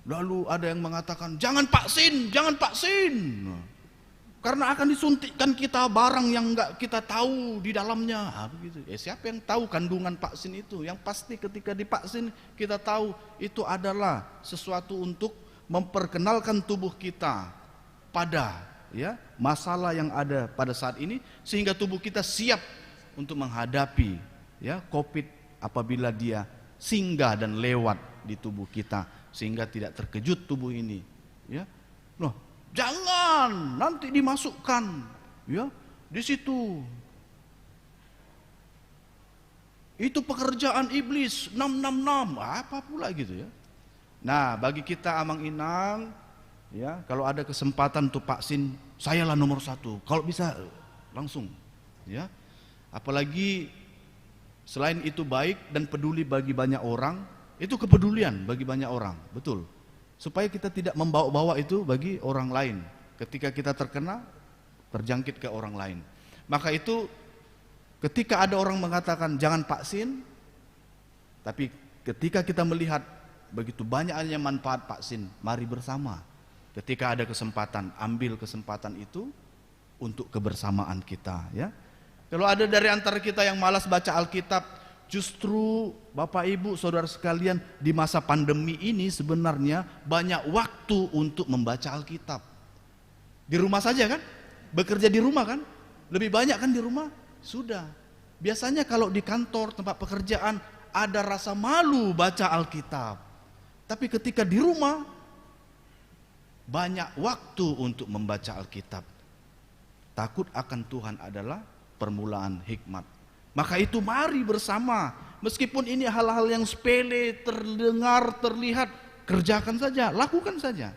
lalu ada yang mengatakan jangan vaksin, jangan vaksin. Nah, karena akan disuntikkan kita barang yang enggak kita tahu di dalamnya. Begitu. Siapa yang tahu kandungan vaksin itu? Yang pasti ketika divaksin kita tahu itu adalah sesuatu untuk memperkenalkan tubuh kita pada, ya, masalah yang ada pada saat ini, sehingga tubuh kita siap untuk menghadapi, ya, COVID apabila dia singgah dan lewat di tubuh kita, sehingga tidak terkejut tubuh ini, ya. Loh, jangan nanti dimasukkan, ya, di situ. Itu pekerjaan iblis 666, apa pula gitu, ya. Nah, bagi kita Amang Inang, ya, kalau ada kesempatan untuk vaksin, sayalah nomor 1. Kalau bisa langsung, ya. Apalagi selain itu baik dan peduli bagi banyak orang, itu kepedulian bagi banyak orang, betul. Supaya kita tidak membawa-bawa itu bagi orang lain. Ketika kita terkena, terjangkit ke orang lain. Maka itu ketika ada orang mengatakan jangan vaksin, tapi ketika kita melihat begitu banyaknya manfaat vaksin, mari bersama. Ketika ada kesempatan, ambil kesempatan itu untuk kebersamaan kita, ya. Kalau ada dari antara kita yang malas baca Alkitab, justru Bapak Ibu Saudara sekalian, di masa pandemi ini sebenarnya banyak waktu untuk membaca Alkitab. Di rumah saja kan? Bekerja di rumah kan? Lebih banyak kan di rumah? Sudah. Biasanya kalau di kantor, tempat pekerjaan, ada rasa malu baca Alkitab. Tapi ketika di rumah, banyak waktu untuk membaca Alkitab. Takut akan Tuhan adalah permulaan hikmat. Maka itu mari bersama, meskipun ini hal-hal yang sepele, terdengar, terlihat, kerjakan saja, lakukan saja.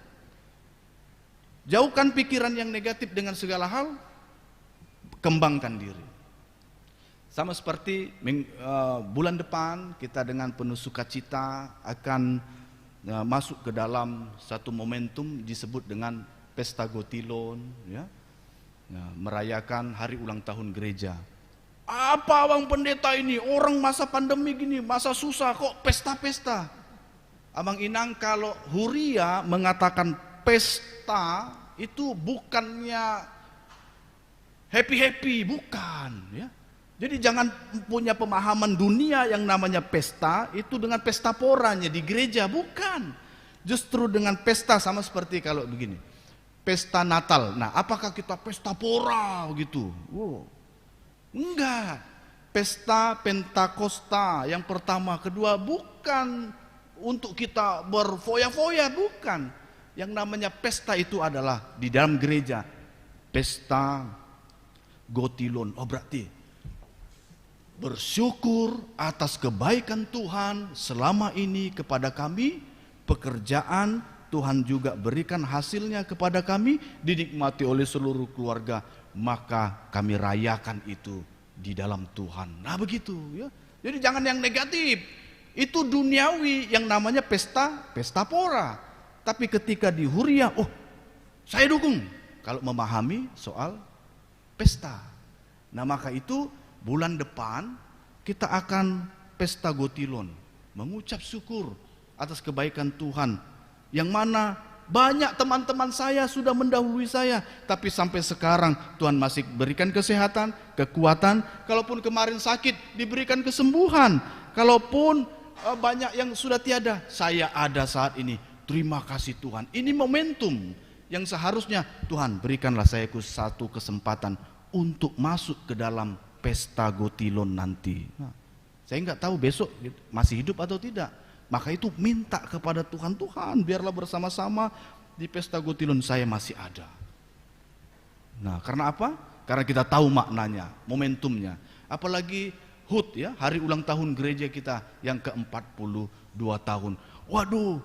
Jauhkan pikiran yang negatif dengan segala hal, kembangkan diri. Sama seperti bulan depan kita dengan penuh sukacita akan masuk ke dalam satu momentum disebut dengan Pesta Gotilon, ya. Merayakan hari ulang tahun gereja. Apa Abang Pendeta ini, orang masa pandemi gini, masa susah kok pesta-pesta. Abang Inang, kalau Huria mengatakan pesta itu bukannya happy-happy, bukan, ya. Jadi jangan punya pemahaman dunia yang namanya pesta itu dengan pesta poranya di gereja, bukan. Justru dengan pesta sama seperti kalau begini, pesta Natal. Nah, apakah kita pesta pora gitu? Wow. Enggak. Pesta Pentakosta yang pertama, kedua, bukan untuk kita berfoya-foya, bukan. Yang namanya pesta itu adalah di dalam gereja, Pesta Gotilon. Oh, berarti bersyukur atas kebaikan Tuhan selama ini kepada kami, pekerjaan Tuhan juga berikan hasilnya kepada kami, dinikmati oleh seluruh keluarga, maka kami rayakan itu di dalam Tuhan. Nah begitu, ya. Jadi jangan yang negatif, itu duniawi yang namanya pesta pora. Tapi ketika di Huria, oh saya dukung kalau memahami soal pesta. Nah maka itu bulan depan kita akan Pesta Gotilon, mengucap syukur atas kebaikan Tuhan, yang mana banyak teman-teman saya sudah mendahului saya, tapi sampai sekarang Tuhan masih berikan kesehatan, kekuatan. Kalaupun kemarin sakit, diberikan kesembuhan. Kalaupun banyak yang sudah tiada, saya ada saat ini. Terima kasih Tuhan. Ini momentum yang seharusnya Tuhan berikanlah saya satu kesempatan untuk masuk ke dalam Pesta Gotilon nanti. Nah, saya nggak tahu besok masih hidup atau tidak. Maka itu minta kepada Tuhan, Tuhan biarlah bersama-sama di Pesta Gotilon saya masih ada. Nah karena apa? Karena kita tahu maknanya, momentumnya. Apalagi HUT, ya, hari ulang tahun gereja kita yang ke-42 tahun. Waduh,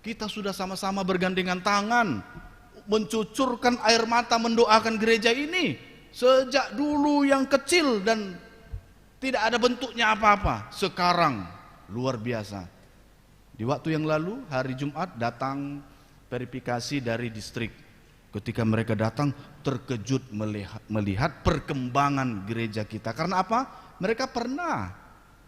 kita sudah sama-sama bergandengan tangan, mencucurkan air mata mendoakan gereja ini. Sejak dulu yang kecil dan tidak ada bentuknya apa-apa, sekarang luar biasa. Di waktu yang lalu, hari Jumat datang verifikasi dari distrik. Ketika mereka datang, terkejut melihat perkembangan gereja kita. Karena apa? Mereka pernah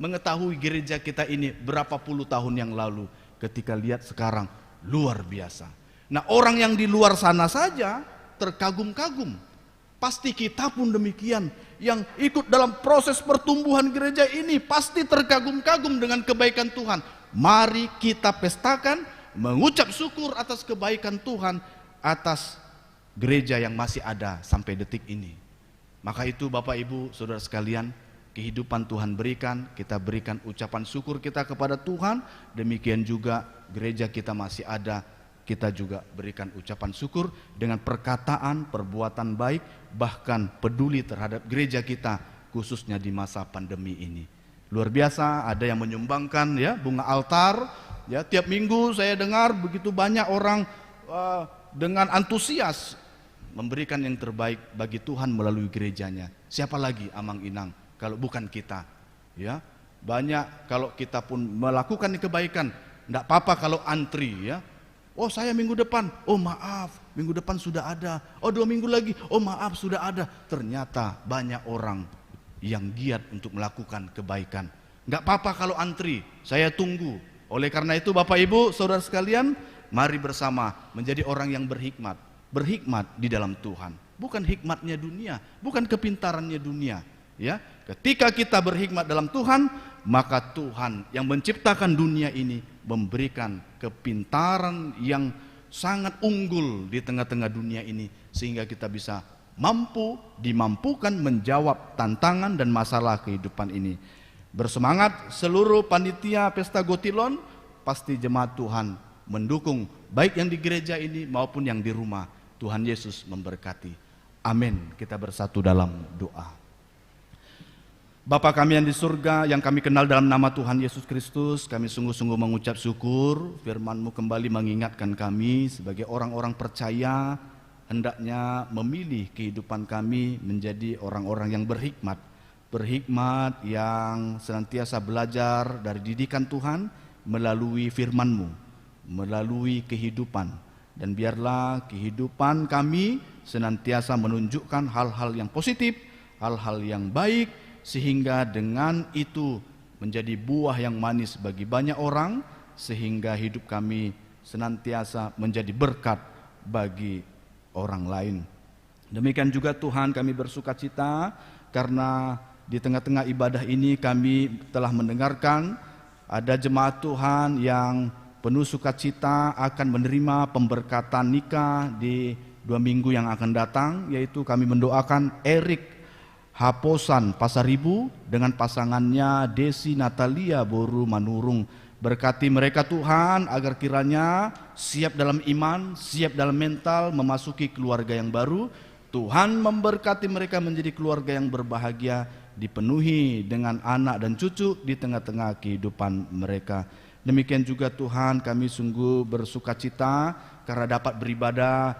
mengetahui gereja kita ini berapa puluh tahun yang lalu. Ketika lihat sekarang, luar biasa. Nah orang yang di luar sana saja terkagum-kagum. Pasti kita pun demikian, yang ikut dalam proses pertumbuhan gereja ini pasti terkagum-kagum dengan kebaikan Tuhan. Mari kita pestakan, mengucap syukur atas kebaikan Tuhan, atas gereja yang masih ada sampai detik ini. Maka itu Bapak Ibu Saudara sekalian, kehidupan Tuhan berikan, kita berikan ucapan syukur kita kepada Tuhan. Demikian juga gereja kita masih ada, kita juga berikan ucapan syukur dengan perkataan, perbuatan baik, bahkan peduli terhadap gereja kita, khususnya di masa pandemi ini. Luar biasa, ada yang menyumbangkan, ya, bunga altar, ya, tiap minggu saya dengar begitu banyak orang dengan antusias memberikan yang terbaik bagi Tuhan melalui gerejanya. Siapa lagi Amang Inang kalau bukan kita. Ya, banyak kalau kita pun melakukan kebaikan, tidak apa-apa kalau antri ya. Oh saya minggu depan, oh maaf minggu depan sudah ada. Oh 2 minggu lagi, oh maaf sudah ada. Ternyata banyak orang yang giat untuk melakukan kebaikan. Nggak apa-apa kalau antri, saya tunggu. Oleh karena itu Bapak Ibu saudara sekalian, mari bersama menjadi orang yang berhikmat. Berhikmat di dalam Tuhan, bukan hikmatnya dunia, bukan kepintarannya dunia. Ya, ketika kita berhikmat dalam Tuhan, maka Tuhan yang menciptakan dunia ini memberikan kepintaran yang sangat unggul di tengah-tengah dunia ini, sehingga kita bisa dimampukan menjawab tantangan dan masalah kehidupan ini. Bersemangat seluruh panitia Pesta Gotilon, pasti jemaat Tuhan mendukung baik yang di gereja ini maupun yang di rumah. Tuhan Yesus memberkati. Amin. Kita bersatu dalam doa. Bapa kami yang di surga, yang kami kenal dalam nama Tuhan Yesus Kristus, kami sungguh-sungguh mengucap syukur. Firman-Mu kembali mengingatkan kami sebagai orang-orang percaya, hendaknya memilih kehidupan kami menjadi orang-orang yang berhikmat. Berhikmat yang senantiasa belajar dari didikan Tuhan melalui firman-Mu, melalui kehidupan. Dan biarlah kehidupan kami senantiasa menunjukkan hal-hal yang positif, hal-hal yang baik, sehingga dengan itu menjadi buah yang manis bagi banyak orang, sehingga hidup kami senantiasa menjadi berkat bagi orang lain. Demikian juga Tuhan, kami bersukacita karena di tengah-tengah ibadah ini kami telah mendengarkan ada jemaat Tuhan yang penuh sukacita akan menerima pemberkatan nikah di 2 minggu yang akan datang, yaitu kami mendoakan Erik Haposan Pasaribu dengan pasangannya Desi Natalia Boru Manurung. Berkati mereka Tuhan agar kiranya siap dalam iman, siap dalam mental memasuki keluarga yang baru. Tuhan memberkati mereka menjadi keluarga yang berbahagia, dipenuhi dengan anak dan cucu di tengah-tengah kehidupan mereka. Demikian juga Tuhan, kami sungguh bersukacita karena dapat beribadah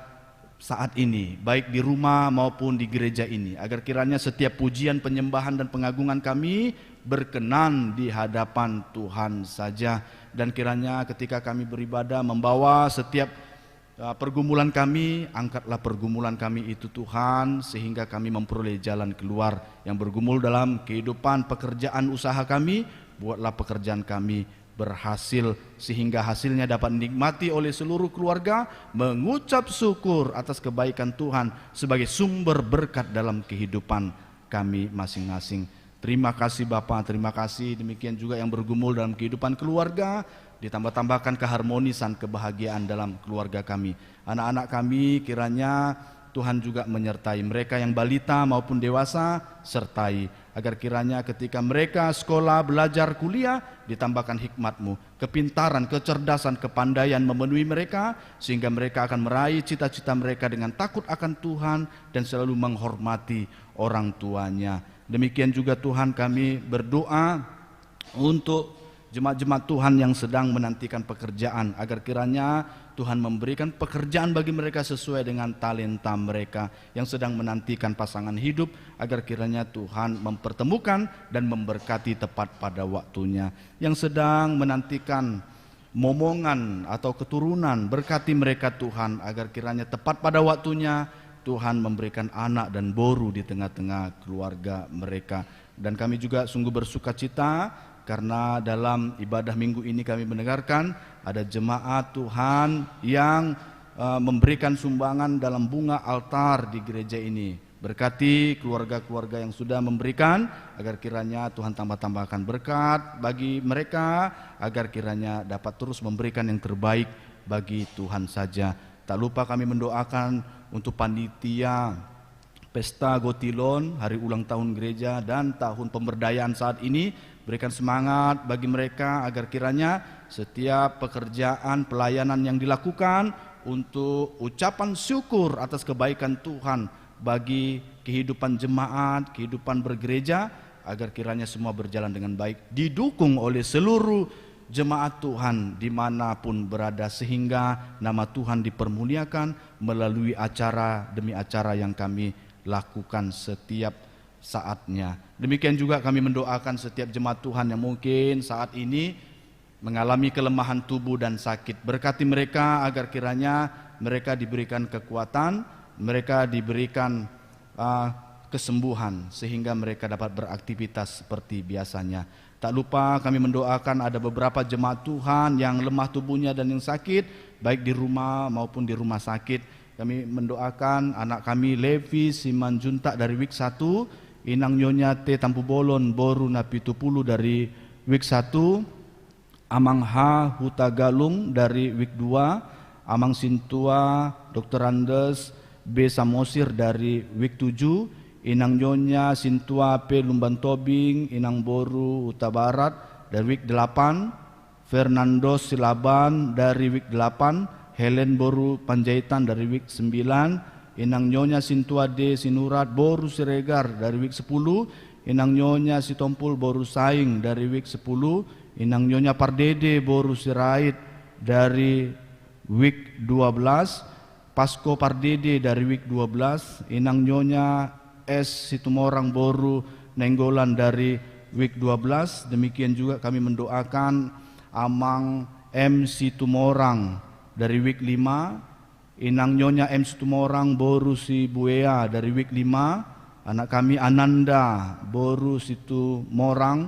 saat ini, baik di rumah maupun di gereja ini, agar kiranya setiap pujian, penyembahan dan pengagungan kami berkenan di hadapan Tuhan saja. Dan kiranya ketika kami beribadah membawa setiap pergumulan kami, angkatlah pergumulan kami itu Tuhan, sehingga kami memperoleh jalan keluar yang bergumul dalam kehidupan pekerjaan usaha kami. Buatlah pekerjaan kami berhasil sehingga hasilnya dapat dinikmati oleh seluruh keluarga, mengucap syukur atas kebaikan Tuhan sebagai sumber berkat dalam kehidupan kami masing-masing. Terima kasih Bapa, terima kasih. Demikian juga yang bergumul dalam kehidupan keluarga, ditambah-tambahkan keharmonisan, kebahagiaan dalam keluarga kami. Anak-anak kami kiranya Tuhan juga menyertai mereka yang balita maupun dewasa, sertai agar kiranya ketika mereka sekolah, belajar, kuliah, ditambahkan hikmat-Mu, kepintaran, kecerdasan, kepandaian memenuhi mereka, sehingga mereka akan meraih cita-cita mereka dengan takut akan Tuhan dan selalu menghormati orang tuanya. Demikian juga Tuhan, kami berdoa untuk jemaat-jemaat Tuhan yang sedang menantikan pekerjaan, agar kiranya Tuhan memberikan pekerjaan bagi mereka sesuai dengan talenta mereka, yang sedang menantikan pasangan hidup, agar kiranya Tuhan mempertemukan dan memberkati tepat pada waktunya. Yang sedang menantikan momongan atau keturunan, berkati mereka Tuhan, agar kiranya tepat pada waktunya Tuhan memberikan anak dan boru di tengah-tengah keluarga mereka. Dan kami juga sungguh bersukacita karena dalam ibadah minggu ini kami mendengarkan ada jemaat Tuhan yang memberikan sumbangan dalam bunga altar di gereja ini. Berkati keluarga-keluarga yang sudah memberikan, agar kiranya Tuhan tambah-tambahkan berkat bagi mereka, agar kiranya dapat terus memberikan yang terbaik bagi Tuhan saja. Tak lupa kami mendoakan untuk panitia Pesta Gotilon, hari ulang tahun gereja dan tahun pemberdayaan saat ini. Berikan semangat bagi mereka agar kiranya setiap pekerjaan pelayanan yang dilakukan untuk ucapan syukur atas kebaikan Tuhan bagi kehidupan jemaat, kehidupan bergereja, agar kiranya semua berjalan dengan baik, didukung oleh seluruh jemaat Tuhan dimanapun berada, sehingga nama Tuhan dipermuliakan melalui acara demi acara yang kami lakukan setiap saatnya. Demikian juga kami mendoakan setiap jemaat Tuhan yang mungkin saat ini mengalami kelemahan tubuh dan sakit. Berkati mereka agar kiranya mereka diberikan kekuatan, mereka diberikan kesembuhan sehingga mereka dapat beraktivitas seperti biasanya. Tak lupa kami mendoakan ada beberapa jemaat Tuhan yang lemah tubuhnya dan yang sakit, baik di rumah maupun di rumah sakit. Kami mendoakan anak kami Levi Simanjuntak dari Wik 1, Inang Nyonya T Tampu Bolon Boru Napitupulu dari Wik 1, Amang H Huta Galung dari Wik 2, Amang Sintua Dr. Andes B Samosir dari Wik 7, Inang Nyonya Sintua P Lumban Tobing Inang Boru Huta Barat dari Wik 8, Fernando Silaban dari Wik 8, Helen Boru Panjaitan dari Wik 9, Inang Nyonya Sintua D Sinurat Boru Siregar dari Wik 10, Inang Nyonya Sitompul Boru Saing dari Wik 10, Inang Nyonya Pardede Boru Sirait dari Wik 12, Pasko Pardede dari Wik 12, Inang Nyonya S Situmorang Boru Nenggolan dari Wik 12. Demikian juga kami mendoakan Amang M Situmorang dari Wik 5, Inang Nyonya M Situmorang Boru Sibuea dari Wik 5, anak kami Ananda Boru Situmorang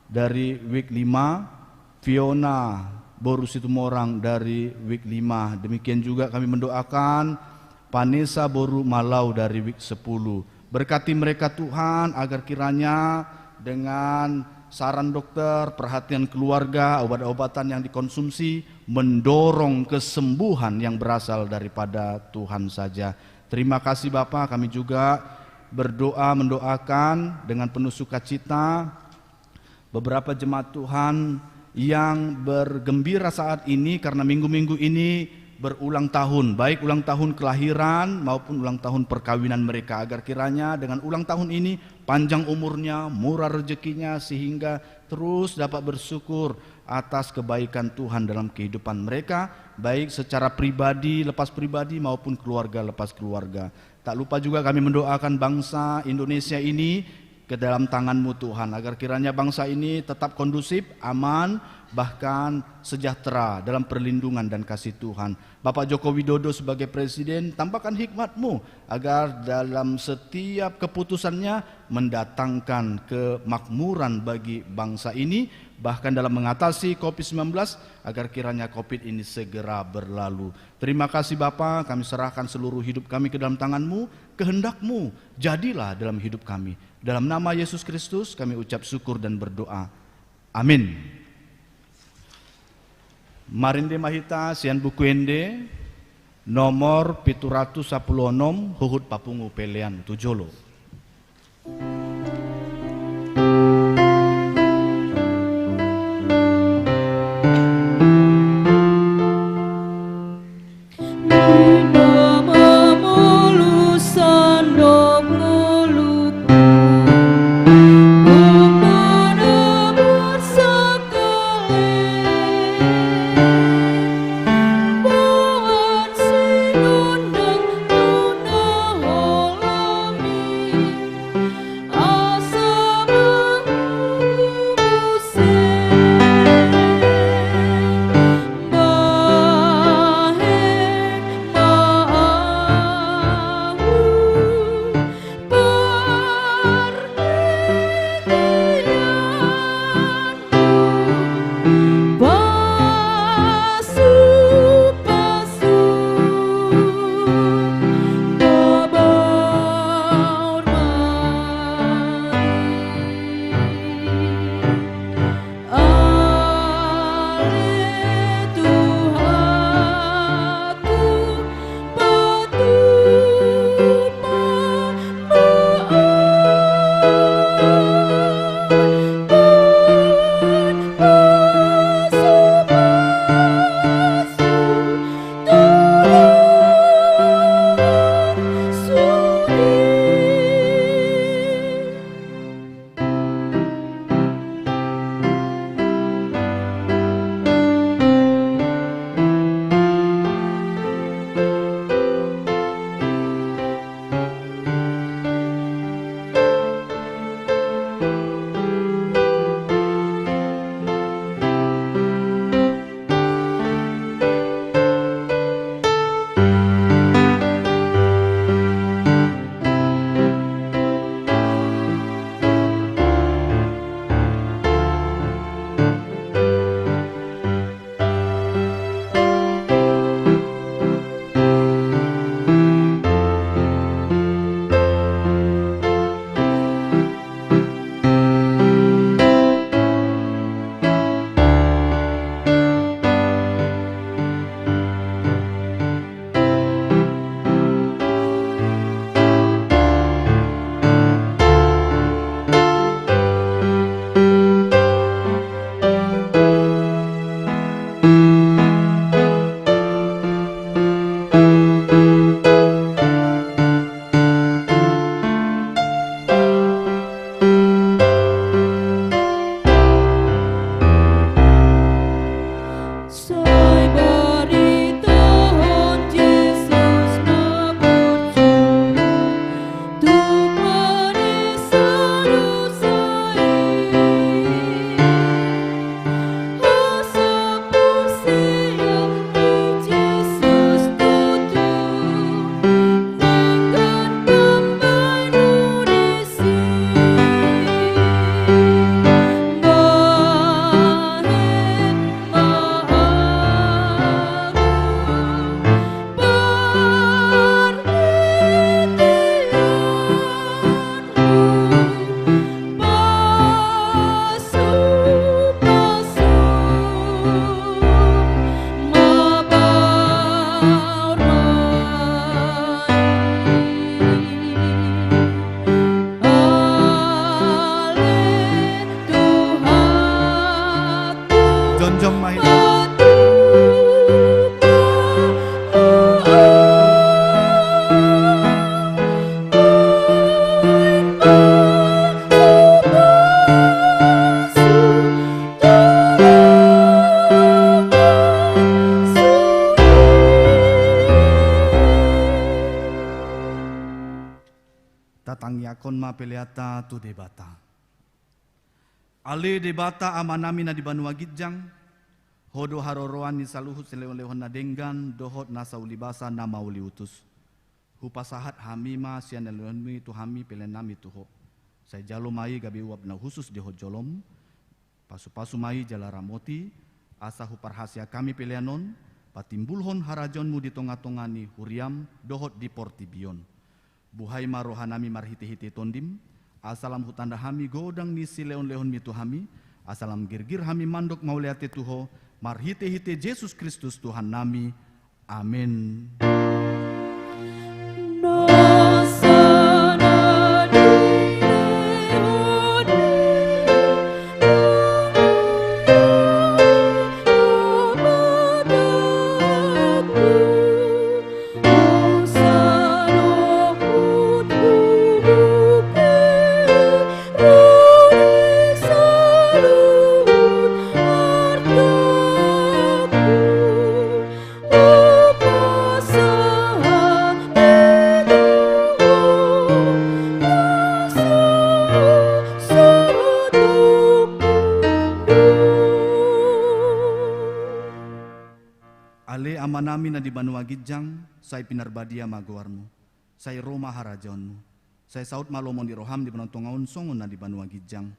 dari Wik 5, Fiona Boru Situmorang dari Wik 5. Demikian juga kami mendoakan Vanessa Boru Malau dari Wik 10. Berkati mereka Tuhan agar kiranya dengan saran dokter, perhatian keluarga, obat-obatan yang dikonsumsi mendorong kesembuhan yang berasal daripada Tuhan saja. Terima kasih Bapak, kami juga berdoa mendoakan dengan penuh sukacita beberapa jemaat Tuhan yang bergembira saat ini karena minggu-minggu ini berulang tahun, baik ulang tahun kelahiran maupun ulang tahun perkawinan mereka, agar kiranya dengan ulang tahun ini panjang umurnya, murah rezekinya, sehingga terus dapat bersyukur atas kebaikan Tuhan dalam kehidupan mereka, baik secara pribadi lepas pribadi maupun keluarga lepas keluarga. Tak lupa juga kami mendoakan bangsa Indonesia ini ke dalam tangan-Mu Tuhan, agar kiranya bangsa ini tetap kondusif, aman, bahkan sejahtera dalam perlindungan dan kasih Tuhan. Bapak Joko Widodo sebagai Presiden, tampakkan hikmat-Mu agar dalam setiap keputusannya mendatangkan kemakmuran bagi bangsa ini, bahkan dalam mengatasi COVID-19, agar kiranya COVID ini segera berlalu. Terima kasih Bapak, kami serahkan seluruh hidup kami ke dalam tangan-Mu, kehendak-Mu jadilah dalam hidup kami. Dalam nama Yesus Kristus kami ucap syukur dan berdoa. Amin. Marinde Mahita Sian Bukuende nomor 716 Huhut Papungu Pelean Tujolo. Hola tangi akon ma peleata tu debata. Ale debata amanami na di Banua Gijang, hodo haroroan ni saluhut selehon-lehon na denggan, dohot nasa ulibasa na mauli utus. Hupasahat hamima sian elehonmi tu hami pelenami tuho. Saya jalo mai gabi uap na khusus di hojolom, pasu-pasu mai jalaramoti, asa huparhasia kami peleanon, patimbulhon harajonmu di tonga-tongani huriam, dohot di portibion. Buhai marohanami marhiti-hiti tondim, asalam hutanda hami godang nisi leon-leon mitu hami, asalam girgir hami mandok mauliate tuho, marhiti-hiti Yesus Kristus Tuhan nami. Amin. Ale amanami na di Banua Gijang, say pinarbadia maguarmu, say Roma harajonmu, say saut malomon di roham di penontongaun songon na di Banua Gijang,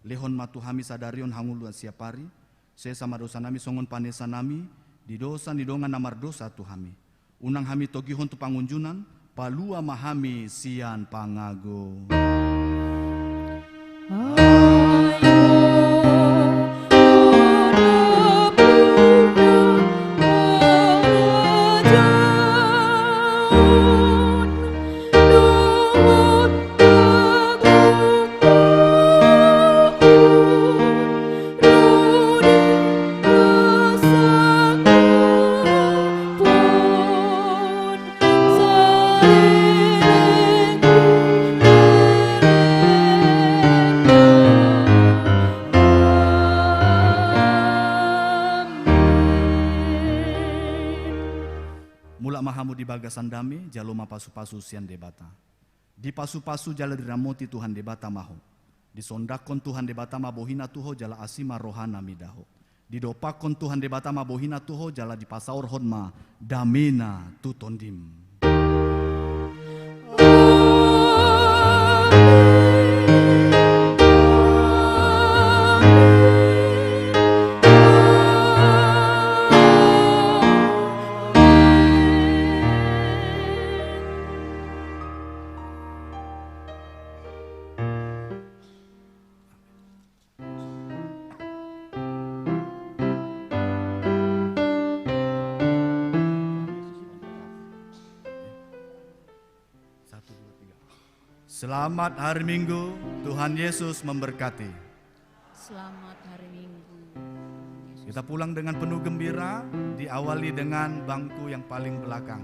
lehon matu hami sadarion hangulu siapari, say sama dosa nami songon panesa nami, di dosa ni dongan namar dosa tu hami, unang hami togihon tu pangunjunan, palua mahami sian pangago. Mahamu di bagasan dami, jaloma pasu-pasu sian debata. Di pasu-pasu jala diramoti Tuhan debata maho. Di sondakon Tuhan debata mabohina tuho jala asima rohana midaho. Di dopakon Tuhan debata mabohina tuho jala di pasaur honma damina tutondim. Selamat hari Minggu, Tuhan Yesus memberkati. Selamat hari Minggu. Kita pulang dengan penuh gembira, diawali dengan bangku yang paling belakang.